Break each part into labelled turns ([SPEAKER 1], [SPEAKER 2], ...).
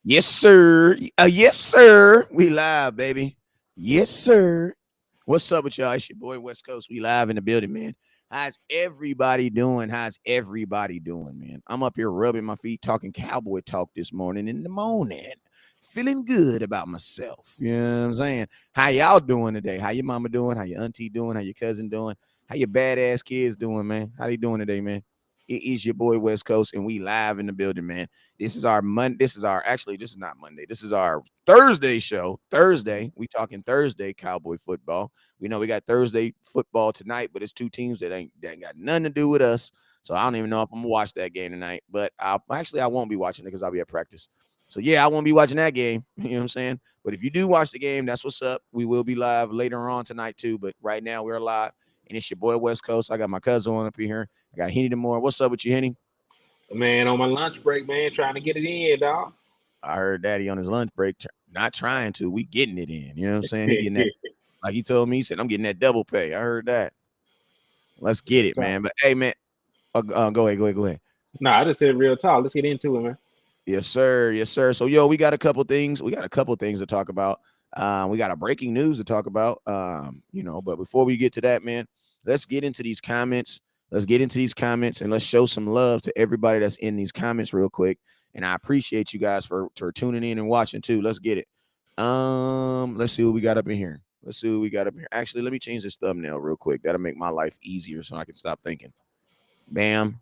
[SPEAKER 1] Yes, sir. Yes, sir. We live, baby. Yes, sir. What's up with y'all? It's your boy West Coast. We live in the building, man. How's everybody doing? How's everybody doing, man? I'm up here rubbing my feet, talking cowboy talk this morning in the morning. Feeling good about myself. You know what I'm saying? How y'all doing today? How your mama doing? How your auntie doing? How your cousin doing? How your badass kids doing, man? How they doing today, man? It is your boy West Coast, and we live in the building, man. This is our Monday. This is our actually. This is not Monday. This is our Thursday show. Thursday. We talking Thursday Cowboy football. We know we got Thursday football tonight, but it's two teams that ain't got nothing to do with us. So I don't even know if I'm gonna watch that game tonight. But I won't be watching it because I'll be at practice. So yeah, I won't be watching that game. You know what I'm saying? But if you do watch the game, that's what's up. We will be live later on tonight too. But right now we're live, and it's your boy West Coast. I got my cousin on up here. I got Henny tomorrow. What's up with you, Henny?
[SPEAKER 2] Man, on my lunch break, man, trying to get it in, dog.
[SPEAKER 1] I heard Daddy on his lunch break, not trying to. We getting it in. You know what I'm saying? He getting that, like he told me. He said, "I'm getting that double pay." I heard that. Let's get
[SPEAKER 2] Real
[SPEAKER 1] it,
[SPEAKER 2] talk.
[SPEAKER 1] man. But hey, man, go ahead.
[SPEAKER 2] Nah, I just said real talk. Let's get into it, man.
[SPEAKER 1] Yes, sir. Yes, sir. So, yo, we got a couple things. We got a couple things to talk about. We got a breaking news to talk about. But before we get to that, man, let's get into these comments. Let's get into these comments and let's show some love to everybody that's in these comments real quick. And I appreciate you guys for tuning in and watching too. Let's get it. Let's see what we got up in here. Let's see what we got up here. Actually, let me change this thumbnail real quick. That'll make my life easier so I can stop thinking. Bam,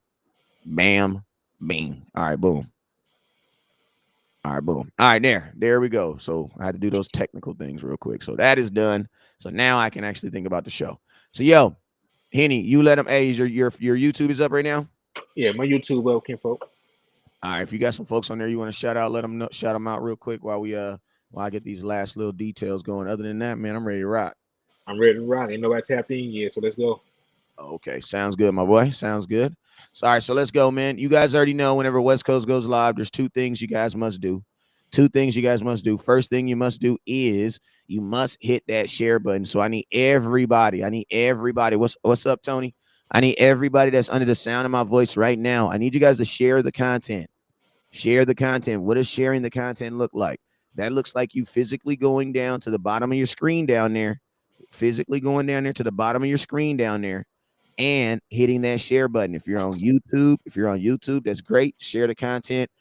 [SPEAKER 1] bam, bing. All right, boom. All right, boom. All right, there we go. So I had to do those technical things real quick. So that is done. So now I can actually think about the show. So yo, Henny, you let them. Hey, your YouTube is up right now.
[SPEAKER 2] Yeah, my YouTube welcome, folks.
[SPEAKER 1] All right, if you got some folks on there you want to shout out, let them know, shout them out real quick while I get these last little details going. Other than that, man, I'm ready to rock.
[SPEAKER 2] I'm ready to rock. Ain't nobody tapped in yet, so let's go.
[SPEAKER 1] Okay, sounds good, my boy. Sounds good. So, all right, so let's go, man. You guys already know whenever West Coast goes live, there's two things you guys must do. Two things you guys must do. First thing you must do is you must hit that share button. So I need everybody. I need everybody. What's up, Tony? I need everybody that's under the sound of my voice right now. I need you guys to share the content. Share the content. What does sharing the content look like? That looks like you physically going down to the bottom of your screen down there, physically going down there to the bottom of your screen down there and hitting that share button. If you're on YouTube, that's great. Share the content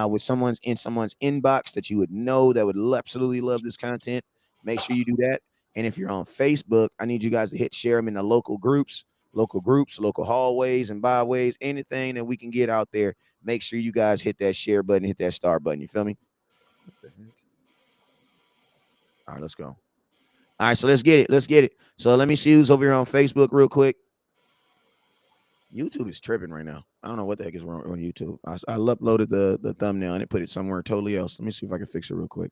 [SPEAKER 1] with someone's inbox that you would know that would absolutely love this content. Make sure you do that. And if you're on Facebook, I need you guys to hit share them in the local hallways and byways, anything that we can get out there. Make sure you guys hit that share button, hit that star button. You feel me? What the heck? All right, let's go. All right, so let's get it. Let's get it. So let me see who's over here on Facebook real quick. YouTube is tripping right now. I don't know what the heck is wrong on YouTube. I uploaded the thumbnail and it put it somewhere totally else. Let me see if I can fix it real quick.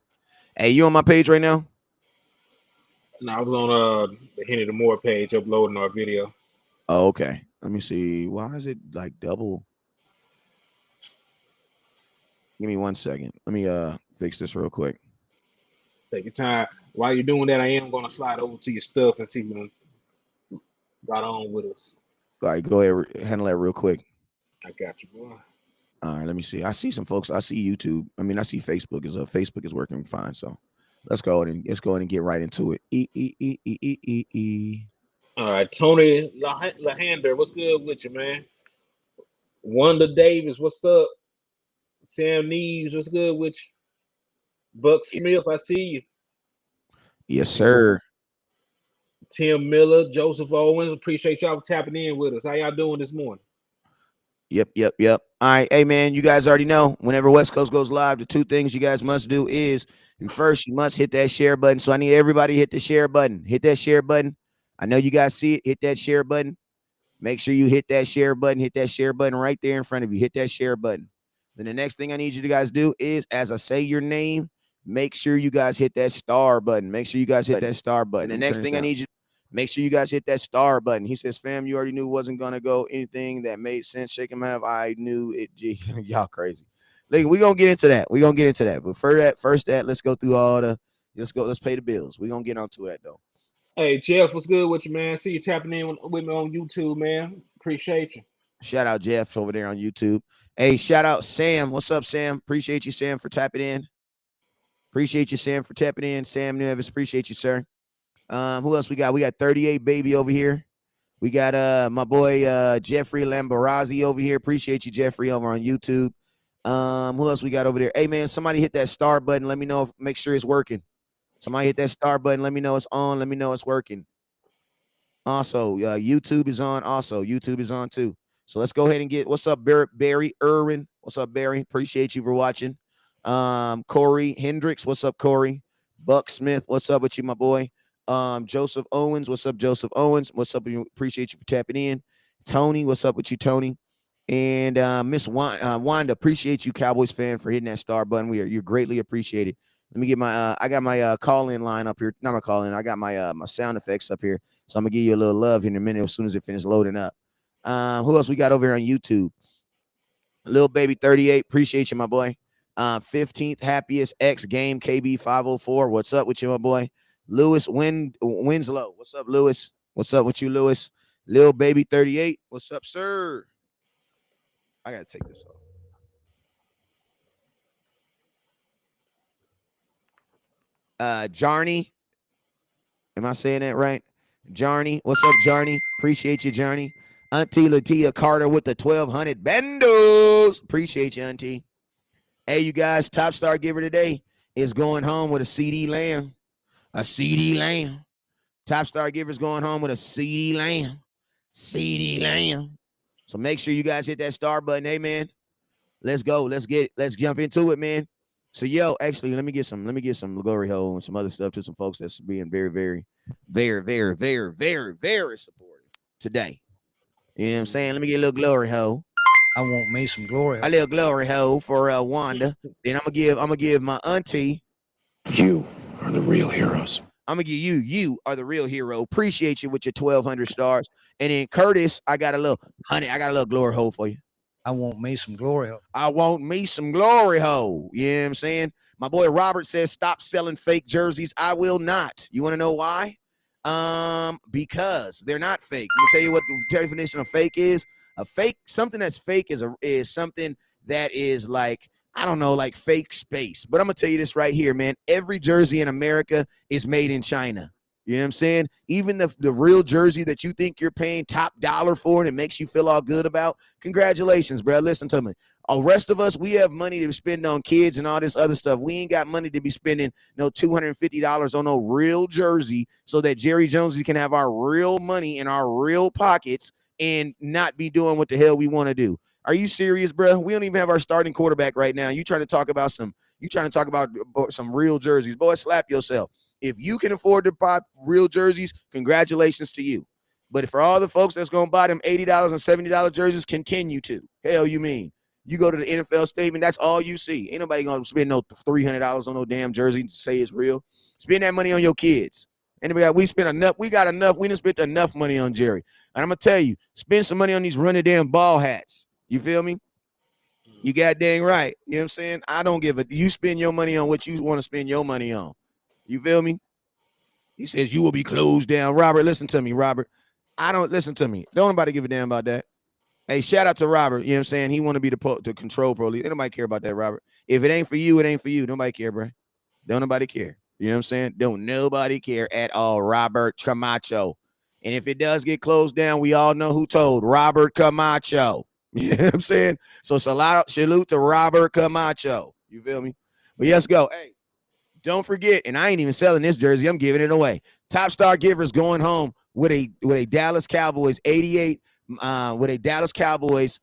[SPEAKER 1] Hey, you on my page right now?
[SPEAKER 2] No, I was on the Henny the Moore page uploading our video.
[SPEAKER 1] Oh, okay. Let me see. Why is it like double? Give me 1 second. Let me fix this real quick.
[SPEAKER 2] Take your time. While you're doing that, I am gonna slide over to your stuff and see what got on with us.
[SPEAKER 1] All right, go ahead, handle that real quick.
[SPEAKER 2] I got you, boy.
[SPEAKER 1] All right, let me see. I see some folks. I see YouTube. I mean, I see Facebook is Facebook is working fine. So let's go ahead and get right into it.
[SPEAKER 2] All right, Tony Lahander, what's good with you, man? Wanda Davis, what's up? Sam Neves, what's good with you? Buck Smith, I see you.
[SPEAKER 1] Yes, sir.
[SPEAKER 2] Tim Miller, Joseph Owens, appreciate y'all tapping in with us. How y'all doing this morning?
[SPEAKER 1] Yep. All right, hey man, you guys already know. Whenever West Coast goes live, the two things you guys must do is first you must hit that share button. So I need everybody to hit the share button. Hit that share button. I know you guys see it. Hit that share button. Make sure you hit that share button. Hit that share button right there in front of you. Hit that share button. Then the next thing I need you to guys do is, as I say your name, make sure you guys hit that star button. Make sure you guys hit that star button. And the next thing I need you, make sure you guys hit that star button. He says, fam, you already knew it wasn't going to go anything that made sense. Shake him out. I knew it. Y'all crazy. Look, we're going to get into that. But first, let's go through let's pay the bills. We're going to get onto that, though.
[SPEAKER 2] Hey, Jeff, what's good with you, man? See you tapping in with me on YouTube, man. Appreciate you.
[SPEAKER 1] Shout out Jeff over there on YouTube. Hey, shout out Sam. What's up, Sam? Appreciate you, Sam, for tapping in. Appreciate you, Sam, for tapping in. Sam Nevis, appreciate you, sir. Who else we got? We got 38 baby over here. We got my boy Jeffrey Lambarazzi over here. Appreciate you, Jeffrey, over on YouTube. Who else we got over there? Hey man, somebody hit that star button. Let me know make sure it's working. Somebody hit that star button. Let me know it's on. Let me know it's working. Also, YouTube is on. Also, YouTube is on too. So let's go ahead and get what's up, Barry Irwin. What's up, Barry? Appreciate you for watching. Corey Hendricks. What's up, Corey? Buck Smith. What's up with you, my boy? Joseph Owens. What's up, Joseph Owens? What's up? Appreciate you for tapping in. Tony. What's up with you, Tony? And Miss Wanda. Appreciate you, Cowboys fan, for hitting that star button. You're greatly appreciated. Let me get my I got my call-in line up here. Not my call-in. I got my my sound effects up here. So I'm gonna give you a little love in a minute as soon as it finishes loading up. Who else we got over here on YouTube? Lil Baby 38. Appreciate you, my boy. 15th happiest X game KB 504. What's up with you, my boy? Lewis Winslow. What's up, Lewis? What's up with you, Lewis? Lil Baby 38. What's up, sir? I gotta take this off. Jarney. Am I saying that right? Jarney. What's up, Jarney? Appreciate you, Jarney. Auntie Latia Carter with the 1,200 bendos. Appreciate you, Auntie. Hey, you guys, top star giver today is going home with a CD Lamb. A CD Lamb. Top star giver is going home with a CD Lamb. CD Lamb. So make sure you guys hit that star button. Hey, man, let's go. Let's jump into it, man. So, yo, actually, let me get some glory hole and some other stuff to some folks that's being very, very, very, very, very, very, very supportive today. You know what I'm saying? Let me get a little glory hole.
[SPEAKER 3] I want me some glory hole.
[SPEAKER 1] A little glory hole for Wanda. Then I'm gonna give my auntie.
[SPEAKER 4] You are the real heroes.
[SPEAKER 1] I'm gonna give you are the real hero. Appreciate you with your 1,200 stars. And then Curtis, I got a little glory hole for you.
[SPEAKER 3] I want me some glory hole.
[SPEAKER 1] I want me some glory hole. You know what I'm saying? My boy Robert says, stop selling fake jerseys. I will not. You want to know why? Because they're not fake. Let me tell you what the definition of fake is. A fake, something that's fake is something that is like, I don't know, like fake space. But I'm going to tell you this right here, man. Every jersey in America is made in China. You know what I'm saying? Even the real jersey that you think you're paying top dollar for and it makes you feel all good about, congratulations, bro. Listen to me. The rest of us, we have money to spend on kids and all this other stuff. We ain't got money to be spending no $250 on no real jersey so that Jerry Jones can have our real money in our real pockets and not be doing what the hell we want to do. Are you serious, bro? We don't even have our starting quarterback right now. You trying to talk about some real jerseys. Boy, slap yourself. If you can afford to buy real jerseys, congratulations to you. But for all the folks that's going to buy them $80 and $70 jerseys, continue to. Hell, you mean? You go to the NFL statement, that's all you see. Ain't nobody going to spend no $300 on no damn jersey to say it's real. Spend that money on your kids. Anybody, we spent enough. We got enough. We done spent enough money on Jerry. And I'm going to tell you, spend some money on these running damn ball hats. You feel me? You got dang right. You know what I'm saying? I don't give a. You spend your money on what you want to spend your money on. You feel me? He says you will be closed down. Robert, listen to me, Robert. I don't listen to me. Don't nobody give a damn about that. Hey, shout out to Robert. You know what I'm saying? He want to be the control pro league. Ain't nobody care about that, Robert. If it ain't for you, it ain't for you. Nobody care, bro. Don't nobody care. You know what I'm saying? Don't nobody care at all. Robert Camacho. And if it does get closed down, we all know who told. Robert Camacho. You know what I'm saying? So salute to Robert Camacho. You feel me? But let's go. Hey, don't forget, and I ain't even selling this jersey. I'm giving it away. Top star givers going home with a Dallas Cowboys 88 with a Dallas Cowboys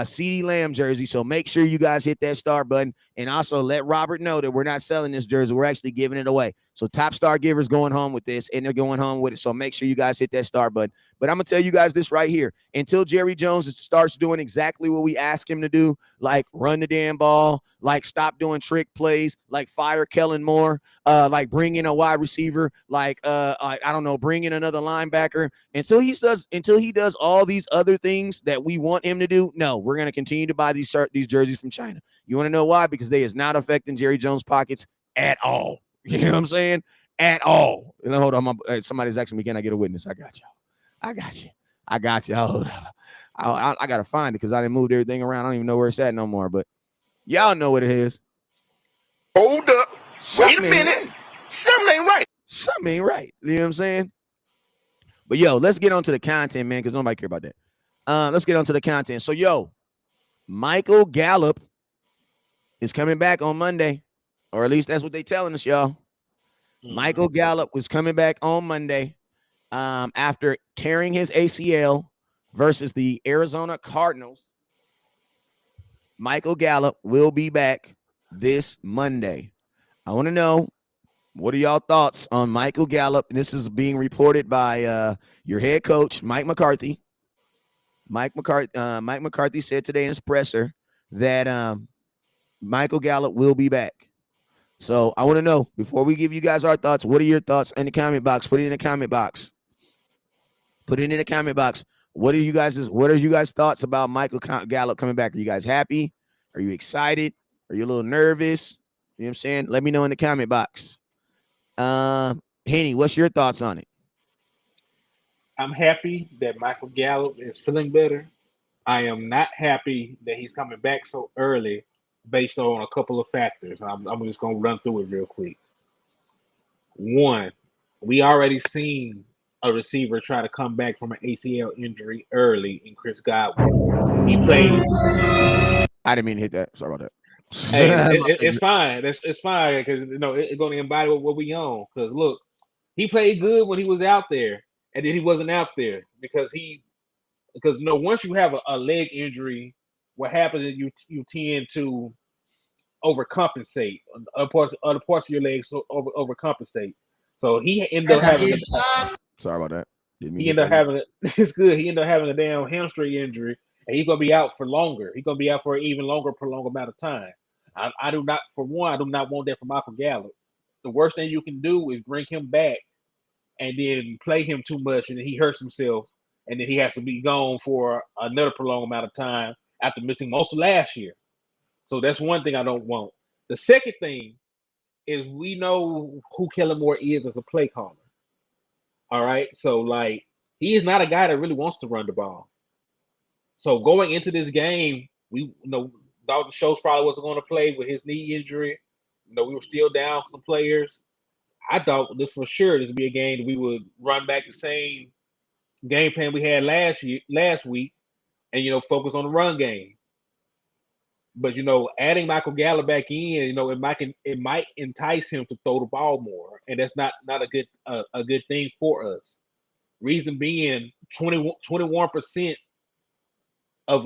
[SPEAKER 1] CD Lamb jersey. So make sure you guys hit that star button and also let Robert know that we're not selling this jersey. We're actually giving it away. So top star givers going home with this and they're going home with it. So make sure you guys hit that star button. But I'm going to tell you guys this right here. Until Jerry Jones starts doing exactly what we ask him to do, like run the damn ball, like stop doing trick plays, like fire Kellen Moore, like bring in a wide receiver, like I don't know, bring in another linebacker. Until he does all these other things that we want him to do, no, we're going to continue to buy these jerseys from China. You want to know why? Because they is not affecting Jerry Jones' pockets at all. You know what I'm saying? At all. And hold on, somebody's asking me, can I get a witness? I got you. Hold on. I got to find it because I didn't move everything around. I don't even know where it's at no more, but y'all know what it is.
[SPEAKER 4] Hold up.
[SPEAKER 1] Wait a minute. Something ain't right. Something ain't right. You know what I'm saying? But yo, let's get on to the content, man, because nobody care about that. Let's get on to the content. So, yo, Michael Gallup is coming back on Monday, or at least that's what they telling us, y'all. Michael Gallup was coming back on Monday after tearing his ACL versus the Arizona Cardinals. Michael Gallup will be back this Monday. I want to know, what are y'all thoughts on Michael Gallup? This is being reported by your head coach, Mike McCarthy. Mike McCarthy said today in his presser that Michael Gallup will be back. So I want to know, before we give you guys our thoughts, what are your thoughts in the comment box? Put it in the comment box. Put it in the comment box. What are you guys' thoughts about Michael Gallup coming back? Are you guys happy? Are you excited? Are you a little nervous? You know what I'm saying? Let me know in the comment box. Henny, what's your thoughts on it?
[SPEAKER 2] I'm happy that Michael Gallup is feeling better. I am not happy that he's coming back so early based on a couple of factors. I'm just going to run through it real quick. One, we already seen a receiver try to come back from an ACL injury early in Chris Godwin. He played.
[SPEAKER 1] I didn't mean to hit that. Sorry about that.
[SPEAKER 2] Hey, it's fine. It's fine because it's going to embody what we own. Because look, he played good when he was out there, and then he wasn't out there because once you have a leg injury, what happens is you tend to overcompensate. Other parts of your legs overcompensate. So he ended up having.
[SPEAKER 1] Sorry about that.
[SPEAKER 2] He ended up having it's good. He ended up having a damn hamstring injury, and he's gonna be out for longer. He's gonna be out for an even longer, prolonged amount of time. I do not want that for Michael Gallup. The worst thing you can do is bring him back and then play him too much, and then he hurts himself, and then he has to be gone for another prolonged amount of time after missing most of last year. So that's one thing I don't want. The second thing is we know who Kellen Moore is as a play caller. All right. So, he is not a guy that really wants to run the ball. So, going into this game, we Dalton Schultz probably wasn't going to play with his knee injury. We were still down some players. I thought this for sure this would be a game that we would run back the same game plan we had last week and, focus on the run game. But, adding Michael Gallup back in, it might entice him to throw the ball more. And that's not a good thing for us. Reason being, 21% of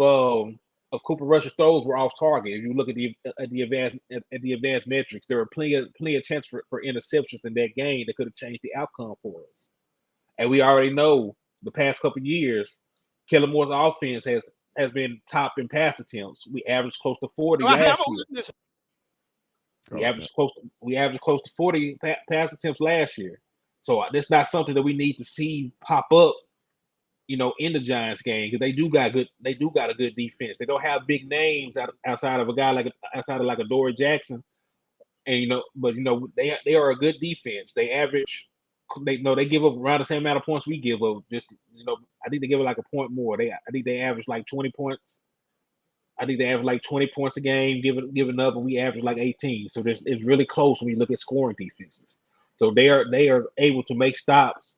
[SPEAKER 2] Cooper Rush's throws were off target. If you look at the advanced metrics, there were plenty of chance for interceptions in that game that could have changed the outcome for us. And we already know the past couple of years, Kellen Moore's offense has been top in pass attempts. We averaged close to 40 last year. We averaged close to 40 pass attempts last year. So that's not something that we need to see pop up, in the Giants game, because they do got a good defense. They don't have big names outside of a guy like a Dory Jackson, and but they are a good defense. They average. They give up around the same amount of points we give up. Just I think they give it like a point more. I think they average like 20 points. I think they average like 20 points a game giving up, and we average like 18. So it's really close when you look at scoring defenses. So they are able to make stops,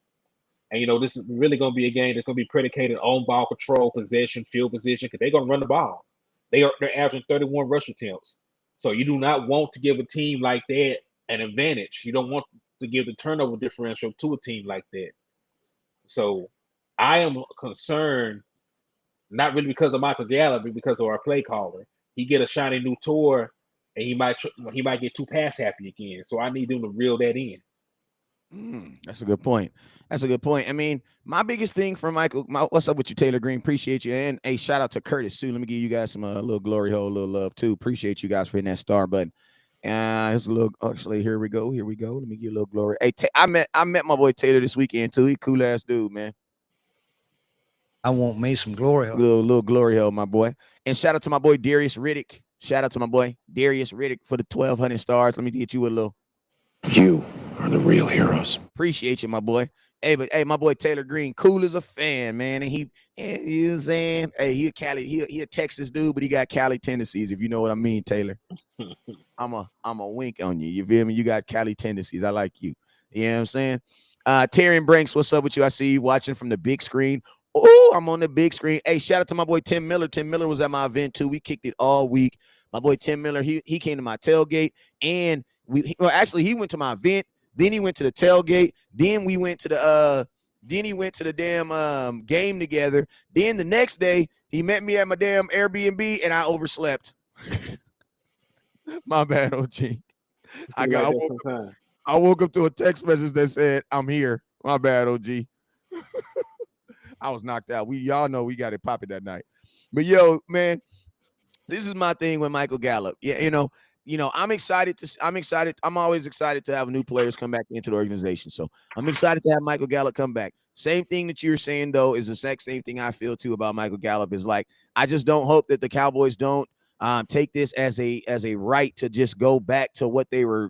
[SPEAKER 2] and this is really going to be a game that's going to be predicated on ball control, possession, field position, because they're going to run the ball. They're averaging 31 rush attempts. So you do not want to give a team like that an advantage. You don't want to give the turnover differential to a team like that. So I am concerned, not really because of Michael Gallup, but because of our play caller. He get a shiny new toy, and he might get too pass happy again. So I need them to reel that in.
[SPEAKER 1] That's a good point. I mean, my biggest thing for Michael, what's up with you, Taylor Green? Appreciate you. And a shout out to Curtis too. Let me give you guys some little glory hole, a little love too. Appreciate you guys for hitting that star button. It's a little. Actually, here we go. Let me give you a little glory. Hey, I met my boy Taylor this weekend too. He cool ass dude, man.
[SPEAKER 3] I want me some glory hole.
[SPEAKER 1] Little glory hole, my boy. And shout out to my boy Darius Riddick. Shout out to my boy Darius Riddick for the 1,200 stars. Let me get you a little.
[SPEAKER 4] You are the real heroes.
[SPEAKER 1] Appreciate you, my boy. Hey, but hey, my boy Taylor Green, cool as a fan, man. And you know what I'm saying? Hey, he a Texas dude, but he got Cali tendencies, if you know what I mean, Taylor. I'm a wink on you. You feel me? You got Cali tendencies. I like you. You know what I'm saying? Terry and Branks, what's up with you? I see you watching from the big screen. Oh, I'm on the big screen. Hey, shout out to my boy Tim Miller. Tim Miller was at my event too. We kicked it all week. My boy Tim Miller, he came to my tailgate, and actually he went to my event. Then he went to the tailgate. Then we went to the then he went to the damn game together. Then the next day he met me at my damn Airbnb, and I overslept. My bad, OG. I woke up to a text message that said, "I'm here." My bad, OG. I was knocked out. Y'all know we got it popping that night. But yo, man, this is my thing with Michael Gallup. Yeah, I'm excited. I'm always excited to have new players come back into the organization. So I'm excited to have Michael Gallup come back. Same thing that you're saying though is the exact same thing I feel too about Michael Gallup. Is like I just don't hope that the Cowboys don't take this as a right to just go back to what they were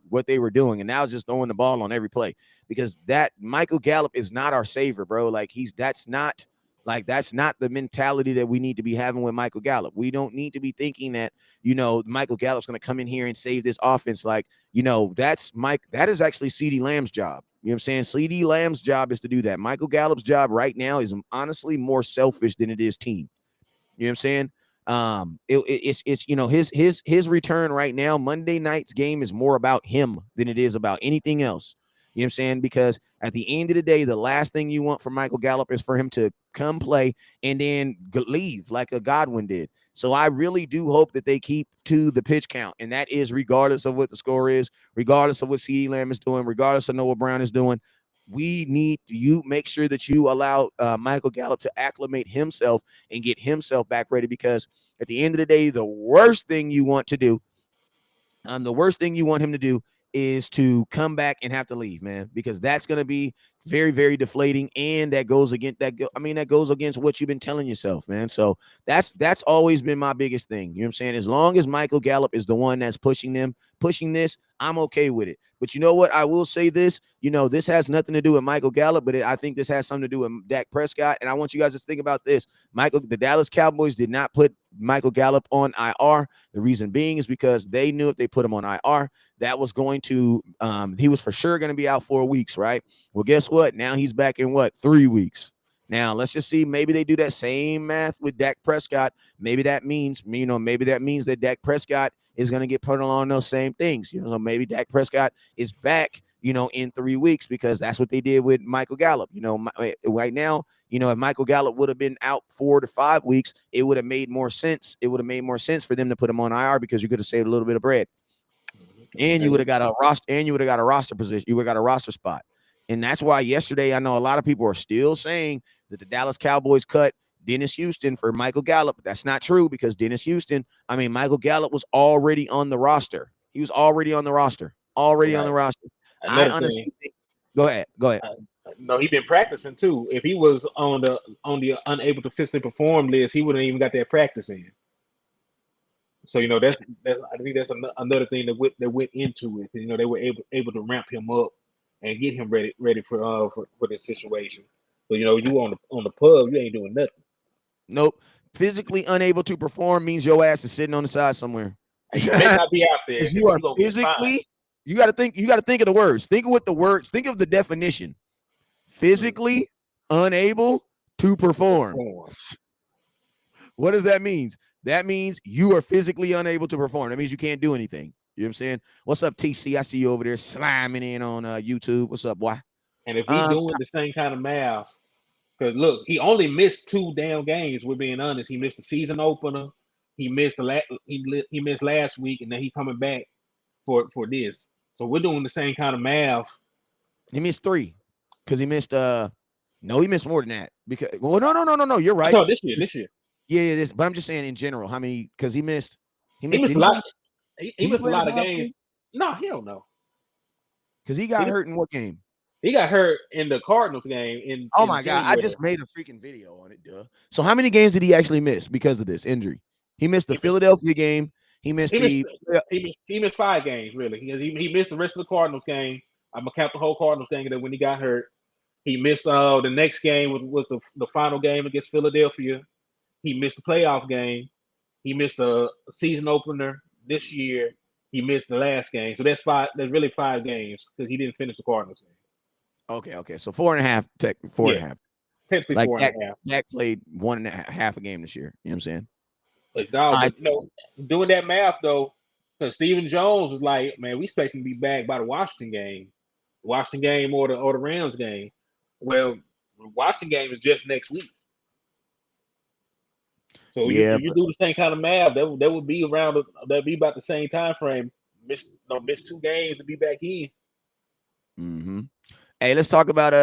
[SPEAKER 1] doing, and now it's just throwing the ball on every play, because that Michael Gallup is not our savior, bro. Like that's not the mentality that we need to be having with Michael Gallup. We don't need to be thinking that, Michael Gallup's going to come in here and save this offense. Like, that is actually CeeDee Lamb's job. You know what I'm saying? CeeDee Lamb's job is to do that. Michael Gallup's job right now is honestly more selfish than it is team. You know what I'm saying? It's his return right now. Monday night's game is more about him than it is about anything else. You know what I'm saying? Because at the end of the day, the last thing you want from Michael Gallup is for him to come play and then leave like a Godwin did. So I really do hope that they keep to the pitch count, and that is regardless of what the score is, regardless of what CeeDee Lamb is doing, regardless of Noah Brown is doing. We need you make sure that you allow Michael Gallup to acclimate himself and get himself back ready, because at the end of the day, the worst thing you want him to do is to come back and have to leave, man, because that's going to be very, very deflating. And that goes against what you've been telling yourself, man. So that's always been my biggest thing. You know what I'm saying? As long as Michael Gallup is the one that's pushing this, I'm okay with it. But you know what? I will say this, this has nothing to do with Michael Gallup, but I think this has something to do with Dak Prescott. And I want you guys to think about this. The Dallas Cowboys did not put Michael Gallup on IR. The reason being is because they knew if they put him on IR, that was going to, he was for sure going to be out 4 weeks, right? Well, guess what? Now he's back in 3 weeks. Now let's just see. Maybe they do that same math with Dak Prescott. Maybe that means that Dak Prescott is going to get put on those same things. Maybe Dak Prescott is back, in 3 weeks, because that's what they did with Michael Gallup. Right now, if Michael Gallup would have been out 4 to 5 weeks, it would have made more sense. It would have made more sense for them to put him on IR, because you could have saved a little bit of bread. And you would have got a roster position. You would have got a roster spot. And that's why yesterday, I know a lot of people are still saying that the Dallas Cowboys cut Dennis Houston for Michael Gallup. That's not true, because Michael Gallup was already on the roster. He was already on the roster. I honestly think, go ahead.
[SPEAKER 2] No, he's been practicing too. If he was on the unable to physically perform list, he wouldn't even got that practice in. So that's I think that's another thing that went into it. They were able to ramp him up and get him ready for this situation. But you on the pub, you ain't doing nothing.
[SPEAKER 1] Nope. Physically unable to perform means your ass is sitting on the side somewhere.
[SPEAKER 2] You may not be out there.
[SPEAKER 1] You are physically. You got to think of the words. Think of what the words. Think of the definition. Physically unable to perform. What does that mean? That means you are physically unable to perform. That means you can't do anything. You know what I'm saying? What's up, TC? I see you over there slamming in on YouTube. What's up, boy?
[SPEAKER 2] And if he's doing the same kind of math, because look, he only missed 2 damn games. We're being honest. He missed the season opener. He missed he missed last week, and then he coming back for this. So we're doing the same kind of math.
[SPEAKER 1] He missed 3 because he missed. No, he missed more than that. Because no. You're right.
[SPEAKER 2] So this year.
[SPEAKER 1] Yeah, but I'm just saying in general, how many? Because he missed
[SPEAKER 2] a lot. He missed a lot of games. No, he don't know.
[SPEAKER 1] Because he got hurt in what game?
[SPEAKER 2] He got hurt in the Cardinals game.
[SPEAKER 1] Oh my God! I just made a freaking video on it, duh. So how many games did he actually miss because of this injury? He missed the Philadelphia game. He missed
[SPEAKER 2] 5 games really. He missed the rest of the Cardinals game. I'm gonna count the whole Cardinals game. And then when he got hurt, He missed the next game was the final game against Philadelphia. He missed the playoff game. He missed the season opener this year. He missed the last game. So that's 5. There's really 5 games because he didn't finish the Cardinals game.
[SPEAKER 1] Okay. So 4.5, four and a half.
[SPEAKER 2] Technically
[SPEAKER 1] Like
[SPEAKER 2] 4.5.
[SPEAKER 1] Dak played 1.5 a game this year. You know what I'm saying?
[SPEAKER 2] But doing that math though, because Stephen Jones was like, man, we expect him to be back by the Washington game or the Rams game. Well, the Washington game is just next week. So if you do the same kind of math, that would be around. That'd be about the same time frame. Miss 2 games to be back in.
[SPEAKER 1] Mm-hmm. Hey, let's talk about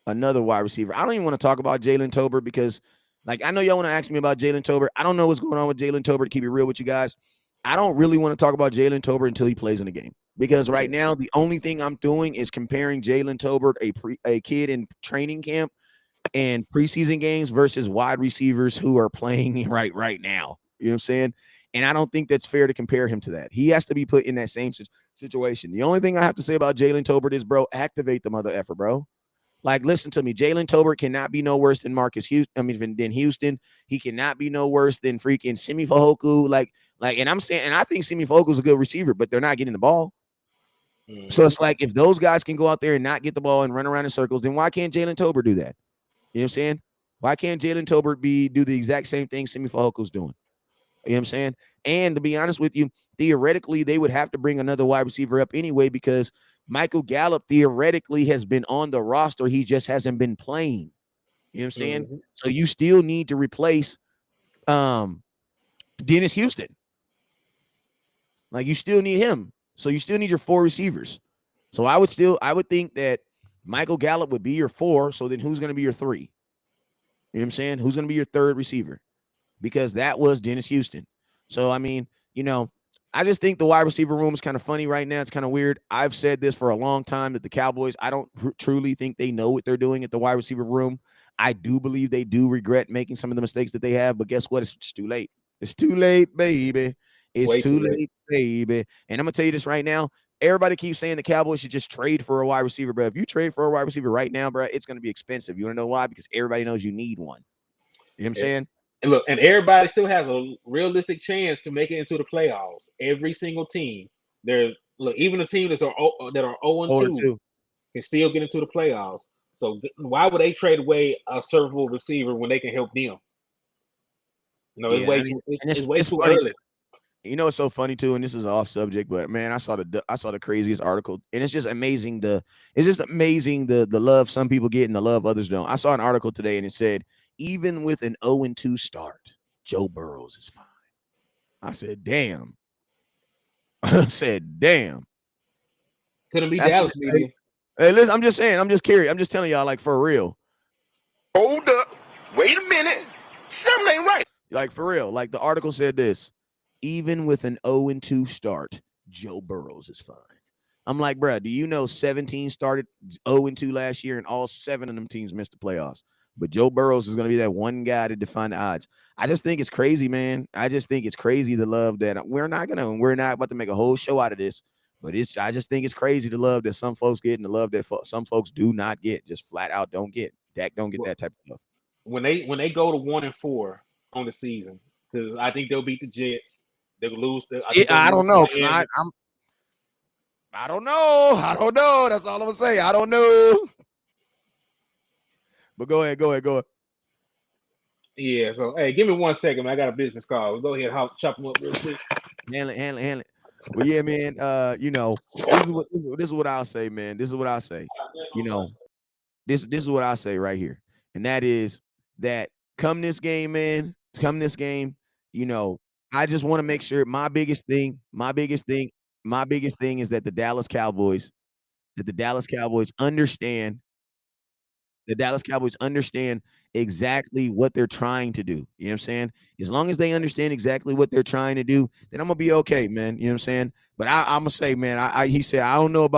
[SPEAKER 1] another wide receiver. I don't even want to talk about Jalen Tolbert because, like, I know y'all want to ask me about Jalen Tolbert. I don't know what's going on with Jalen Tolbert. To keep it real with you guys, I don't really want to talk about Jalen Tolbert until he plays in the game. Because right now, the only thing I'm doing is comparing Jalen Tolbert, a kid in training camp and preseason games, versus wide receivers who are playing right now. You know what I'm saying? And I don't think that's fair to compare him to that. He has to be put in that same situation. The only thing I have to say about Jalen Tolbert is, bro, activate the mother effer, bro. Like, listen to me. Jalen Tolbert cannot be no worse than than Houston. He cannot be no worse than freaking Simi Fehoko. Like, and I'm saying, and I think Simi Fehoko is a good receiver, but they're not getting the ball. So it's like, if those guys can go out there and not get the ball and run around in circles, then why can't Jalen Tolbert do that? You know what I'm saying? Why can't Jalen Tolbert do the exact same thing Simi Fehoko's doing? You know what I'm saying? And to be honest with you, theoretically, they would have to bring another wide receiver up anyway, because Michael Gallup theoretically has been on the roster. He just hasn't been playing. You know what I'm saying? Mm-hmm. So you still need to replace Dennis Houston. Like, you still need him. So you still need your 4 receivers. So I would think that Michael Gallup would be your 4. So then who's going to be your 3? You know what I'm saying? Who's going to be your 3rd receiver? Because that was Dennis Houston. So, I mean, I just think the wide receiver room is kind of funny right now. It's kind of weird. I've said this for a long time that the Cowboys, I don't truly think they know what they're doing at the wide receiver room. I do believe they do regret making some of the mistakes that they have, but guess what? It's too late. It's too late, baby. It's too late, baby. And I'm going to tell you this right now. Everybody keeps saying the Cowboys should just trade for a wide receiver, bro. If you trade for a wide receiver right now, bro, it's going to be expensive. You want to know why? Because everybody knows you need one. You know what I'm saying?
[SPEAKER 2] And look, and everybody still has a realistic chance to make it into the playoffs. Every single team. Even the team that are 0-2 can still get into the playoffs. So why would they trade away a serviceable receiver when they can help them? It's way too early.
[SPEAKER 1] You know, it's so funny too, and this is off subject, but man, I saw the craziest article, and it's just amazing the love some people get and the love others don't. I saw an article today, and it said, even with an 0-2 start, Joe Burrows is fine. I said, damn.
[SPEAKER 2] Couldn't be Dallas, maybe.
[SPEAKER 1] Hey, listen, I'm just saying, I'm just curious. I'm just telling y'all, like, for real.
[SPEAKER 5] Hold up. Wait a minute. Something ain't right.
[SPEAKER 1] Like, for real. Like, the article said this. Even with an 0-2 start, Joe Burrows is fine. I'm like, bro, do you know 17 started 0-2 last year, and all 7 of them teams missed the playoffs? But Joe Burrows is going to be that one guy to define the odds. I just think it's crazy, man. I just think it's crazy, the love that we're not about to make a whole show out of this. But I just think it's crazy, the love that some folks get and the love that some folks do not get. Just flat out don't get. Dak don't get that type of stuff.
[SPEAKER 2] When they go to 1-4 on the season, because I think they'll beat the Jets. They'll lose.
[SPEAKER 1] I don't know. I don't know. That's all I'm gonna say. I don't know. But go ahead.
[SPEAKER 2] Yeah. So hey, give me 1 second, man. I got a business call. We'll go ahead and chop them up real quick.
[SPEAKER 1] Handle it. Well, yeah, man. This is what I'll say, man. This is what I'll say. This is what I'll say right here, and that is that come this game, I just want to make sure my biggest thing is that the Dallas Cowboys understand exactly what they're trying to do. You know what I'm saying? As long as they understand exactly what they're trying to do, then I'm gonna be okay, man. You know what I'm saying? But I'm gonna say, man, he said I don't know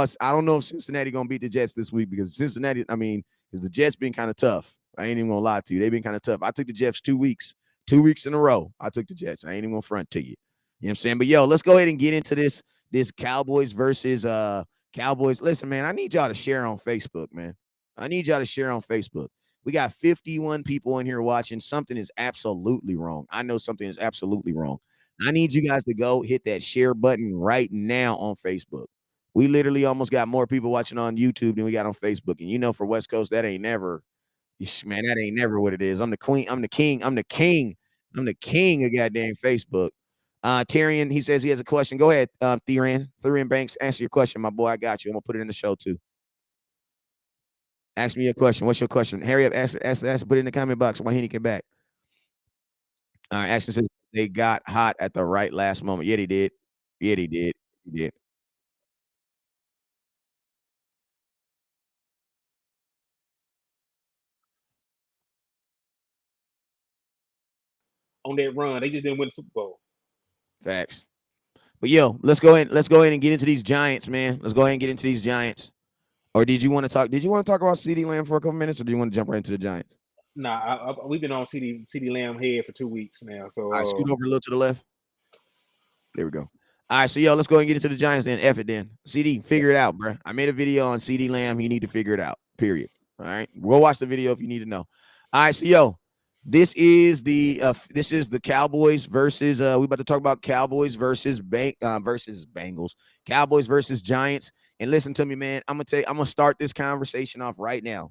[SPEAKER 1] if Cincinnati gonna beat the Jets this week, because because the Jets been kind of tough. I ain't even gonna lie to you. They've been kind of tough. I took the Jets 2 weeks in a row. I took the Jets. I ain't even gonna front to you. You know what I'm saying? But yo, let's go ahead and get into this Cowboys versus Cowboys. Listen, man, I need y'all to share on Facebook, man. I need y'all to share on Facebook. We got 51 people in here watching. Something is absolutely wrong. I know something is absolutely wrong. I need you guys to go hit that share button right now on Facebook. We literally almost got more people watching on YouTube than we got on Facebook. And you know, for West Coast, that ain't never, man, that ain't never what it is. I'm the queen. I'm the king. I'm the king. I'm the king of goddamn Facebook. Tyrion, he says he has a question. Go ahead, Tyrion Banks, answer your question, my boy. I got you. I'm gonna put it in the show too. Ask me a question. What's your question? Hurry up, ask, put it in the comment box while he get back. All right, Ashton says they got hot at the right last moment. Yeah, they did. Yeah, they did. He did.
[SPEAKER 2] On that run, they just didn't win the Super Bowl.
[SPEAKER 1] Facts. But yo, let's go ahead and get into these Giants, man. Let's go ahead and get into these Giants. Or did you want to talk? Did you want to talk about CeeDee Lamb for a couple minutes, or do you want to jump right into the Giants?
[SPEAKER 2] Nah, we've been on CeeDee Lamb head for 2 weeks now. So
[SPEAKER 1] all right, scoot over a little to the left. There we go. All right, so yo, let's go and get into the Giants then. F it then. CD, figure it out, bro. I made a video on CeeDee Lamb. You need to figure it out. Period. All right, go watch the video if you need to know. All right, so yo, this is the Cowboys versus we about to talk about Cowboys versus Bengals, Cowboys versus Giants. And listen to me, man. I'm gonna start this conversation off right now.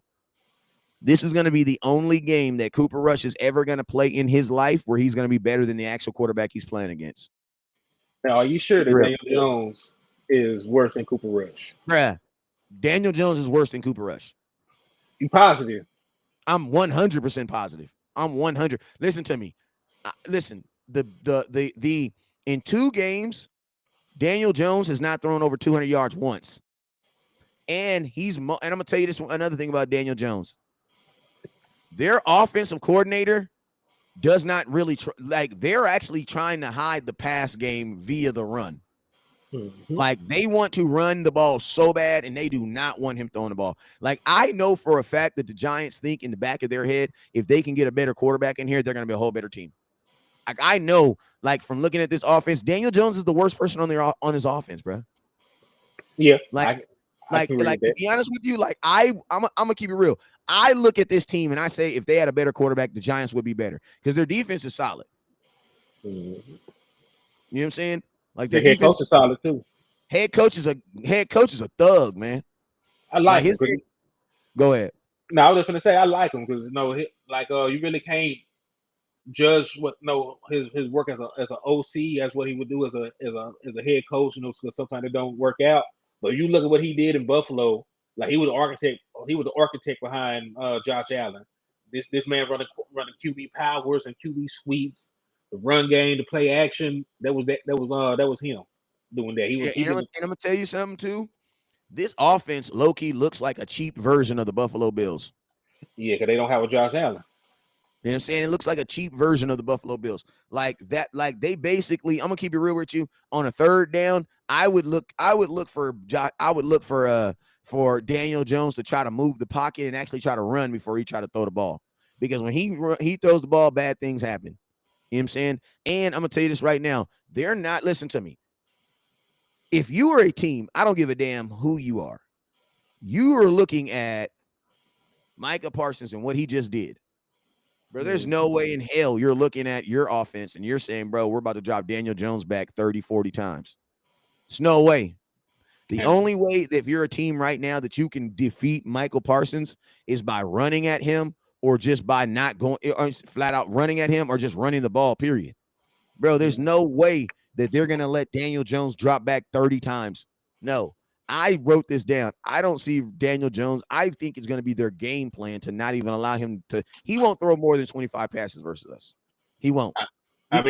[SPEAKER 1] This is going to be the only game that Cooper Rush is ever going to play in his life where he's going to be better than the actual quarterback he's playing against.
[SPEAKER 2] Now, are you sure that Daniel Jones is worse than Cooper Rush?
[SPEAKER 1] Bruh, Daniel Jones is worse than Cooper Rush.
[SPEAKER 2] You positive?
[SPEAKER 1] I'm 100% positive. I'm 100. Listen to me. Listen, the in 2 games, Daniel Jones has not thrown over 200 yards once. And and I'm going to tell you this another thing about Daniel Jones. Their offensive coordinator does not really they're actually trying to hide the pass game via the run. Mm-hmm. Like they want to run the ball so bad, and they do not want him throwing the ball. Like I know for a fact that the Giants think in the back of their head, if they can get a better quarterback in here, they're going to be a whole better team. Like I know, like from looking at this offense, Daniel Jones is the worst person on his offense, bro.
[SPEAKER 2] Yeah,
[SPEAKER 1] like to be honest with you, like I'm gonna keep it real. I look at this team and I say if they had a better quarterback, the Giants would be better because their defense is solid. Mm-hmm. You know what I'm saying? Like their
[SPEAKER 2] head coach is solid too.
[SPEAKER 1] Head coach is a thug, man.
[SPEAKER 2] I like him.
[SPEAKER 1] Go ahead.
[SPEAKER 2] No, I was just gonna say I like him because you really can't judge his work as an OC as what he would do as a head coach. Because sometimes it don't work out. But you look at what he did in Buffalo, like he was the architect. He was the architect behind Josh Allen. This man running QB powers and QB sweeps, the run game, the play action. That was him doing that.
[SPEAKER 1] And I'm gonna tell you something too. This offense, low key, looks like a cheap version of the Buffalo Bills.
[SPEAKER 2] Yeah, because they don't have a Josh Allen.
[SPEAKER 1] You know what I'm saying? It looks like a cheap version of the Buffalo Bills. Like that, like they basically, I'm gonna keep it real with you. On a 3rd down, I would look for Daniel Jones to try to move the pocket and actually try to run before he try to throw the ball. Because when he throws the ball, bad things happen. You know what I'm saying? And I'm gonna tell you this right now. They're not, listen to me. If you are a team, I don't give a damn who you are. You are looking at Micah Parsons and what he just did. Bro, there's no way in hell you're looking at your offense and you're saying, bro, we're about to drop Daniel Jones back 30, 40 times. There's no way. The only way that if you're a team right now that you can defeat Michael Parsons is by running at him or just by not going or flat out running at him or just running the ball, period. Bro, there's no way that they're going to let Daniel Jones drop back 30 times. No. I wrote this down. I don't see Daniel Jones. I think it's going to be their game plan to not even allow him to. He won't throw more than 25 passes versus us. He won't.
[SPEAKER 2] Look at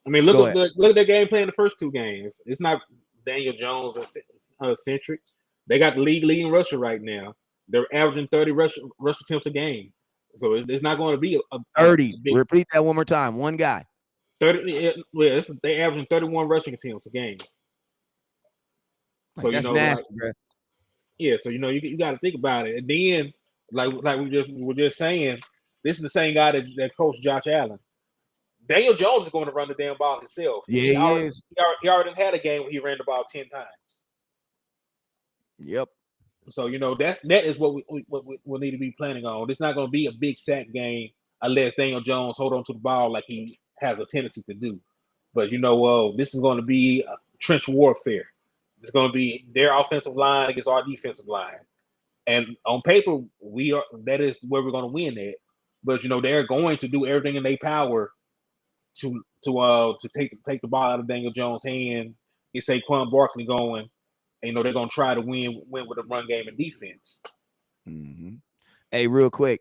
[SPEAKER 2] their game plan the first 2 games. It's not Daniel Jones centric. They got the league leading rusher right now. They're averaging 30 rush attempts a game. So it's not going to be a
[SPEAKER 1] 30. Repeat that one more time. One guy.
[SPEAKER 2] 30. Well, they're averaging 31 rushing attempts a game. So
[SPEAKER 1] that's nasty, bro.
[SPEAKER 2] Yeah, so you got to think about it. And then, like we were just saying, this is the same guy that coached Josh Allen. Daniel Jones is going to run the damn ball himself.
[SPEAKER 1] Yeah, he is.
[SPEAKER 2] He already had a game where he ran the ball 10 times.
[SPEAKER 1] Yep.
[SPEAKER 2] So that is what we need to be planning on. It's not going to be a big sack game unless Daniel Jones hold on to the ball like he has a tendency to do. But this is going to be trench warfare. It's going to be their offensive line against our defensive line, and on paper that is where we're going to win at. But they're going to do everything in their power to take the ball out of Daniel Jones' hand, get Saquon Barkley going. And, they're going to try to win with a run game and defense.
[SPEAKER 1] Mm-hmm. Hey, real quick.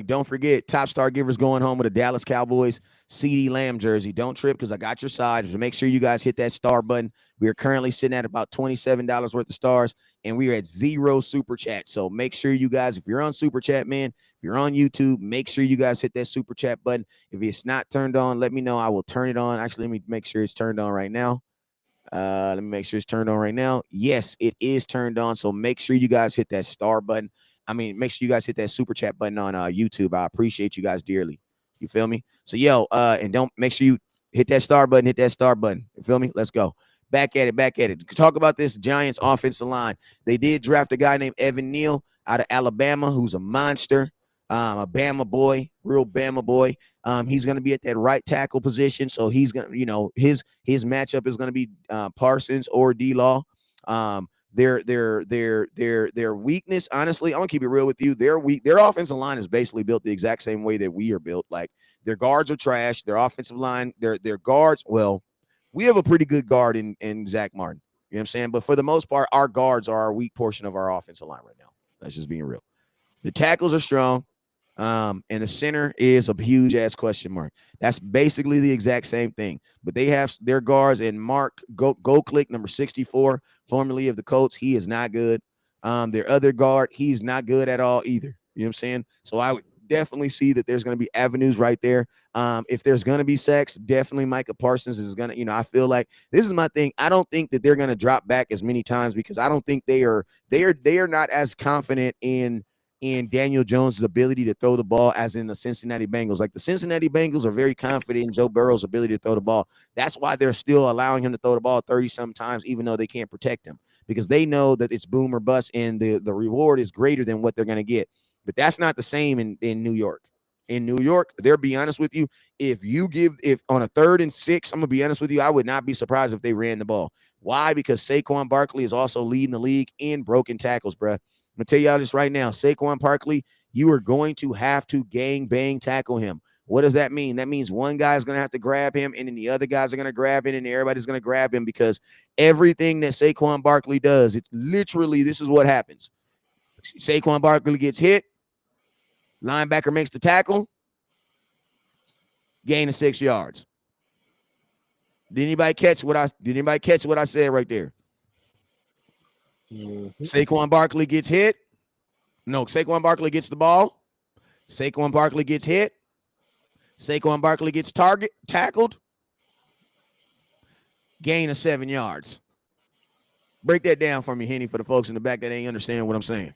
[SPEAKER 1] Don't forget, Top Star Givers going home with a Dallas Cowboys CeeDee Lamb jersey. Don't trip because I got your side. So make sure you guys hit that star button. We are currently sitting at about $27 worth of stars, and we are at 0 super chat. So make sure you guys, if you're on super chat, man, if you're on YouTube, make sure you guys hit that super chat button. If it's not turned on, let me know. I will turn it on. Actually, let me make sure it's turned on right now. Let me make sure it's turned on right now. Yes, it is turned on. So make sure you guys hit that star button. Make sure you guys hit that super chat button on YouTube. I appreciate you guys dearly. You feel me? So, and don't make sure you hit that star button. You feel me? Let's go. Back at it. Talk about this Giants offensive line. They did draft a guy named Evan Neal out of Alabama, who's a monster, a Bama boy, real Bama boy. He's going to be at that right tackle position. So he's going to, his matchup is going to be Parsons or D-Law. Their weakness, honestly, I'm gonna keep it real with you. Their offensive line is basically built the exact same way that we are built. Like their guards are trash. Their offensive line, their guards. Well, we have a pretty good guard in Zach Martin. You know what I'm saying? But for the most part, our guards are our weak portion of our offensive line right now. That's just being real. The tackles are strong. And the center is a huge ass question mark. That's basically the exact same thing. But they have their guards and Mark Go-Click, number 64, formerly of the Colts. He is not good. Their other guard, he's not good at all either. You know what I'm saying? So I would definitely see that there's going to be avenues right there. If there's going to be sacks, definitely Micah Parsons is going to, I feel like this is my thing. I don't think that they're going to drop back as many times because I don't think they are not as confident in Daniel Jones' ability to throw the ball as in the Cincinnati Bengals. Like the Cincinnati Bengals are very confident in Joe Burrow's ability to throw the ball. That's why they're still allowing him to throw the ball 30 sometimes, even though they can't protect him, because they know that it's boom or bust and the reward is greater than what they're going to get. But that's not the same in New York. In New York, they'll be honest with you. If on a 3rd and 6, I'm going to be honest with you, I would not be surprised if they ran the ball. Why? Because Saquon Barkley is also leading the league in broken tackles, bruh. I'm going to tell y'all this right now. Saquon Barkley, you are going to have to gang bang tackle him. What does that mean? That means one guy is going to have to grab him, and then the other guys are going to grab him, and everybody's going to grab him because everything that Saquon Barkley does, it's literally, this is what happens. Saquon Barkley gets hit. Linebacker makes the tackle. Gain of 6 yards. Did anybody catch what I said right there?
[SPEAKER 2] Mm-hmm.
[SPEAKER 1] Saquon Barkley gets hit. No, Saquon Barkley gets the ball. Saquon Barkley gets hit. Saquon Barkley gets tackled. Gain of 7 yards. Break that down for me, Henny, for the folks in the back that ain't understand what I'm saying.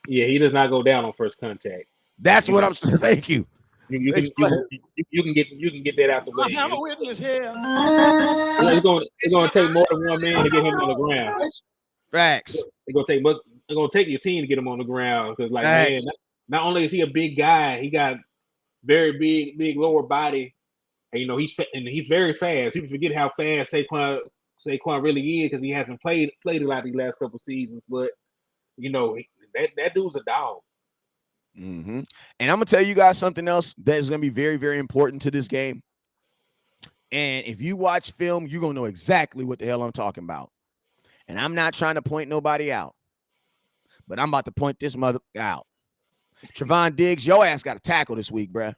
[SPEAKER 2] Yeah, he does not go down on first contact.
[SPEAKER 1] That's what I'm saying. Thank you.
[SPEAKER 2] You can get that out the way.
[SPEAKER 3] I'm a witness here.
[SPEAKER 2] It's going to take more than one man to get him on the ground.
[SPEAKER 1] Facts.
[SPEAKER 2] It's going to take your team to get him on the ground because, like, man, not only is he a big guy, he got very big lower body, and he's very fast. People forget how fast Saquon really is because he hasn't played a lot these last couple seasons. But that dude's a dog.
[SPEAKER 1] Mm-hmm. And I'm gonna tell you guys something else that is gonna be very, very important to this game. And if you watch film, you're gonna know exactly what the hell I'm talking about. And I'm not trying to point nobody out, but I'm about to point this mother out. Trevon Diggs, your ass got a tackle this week, bruh.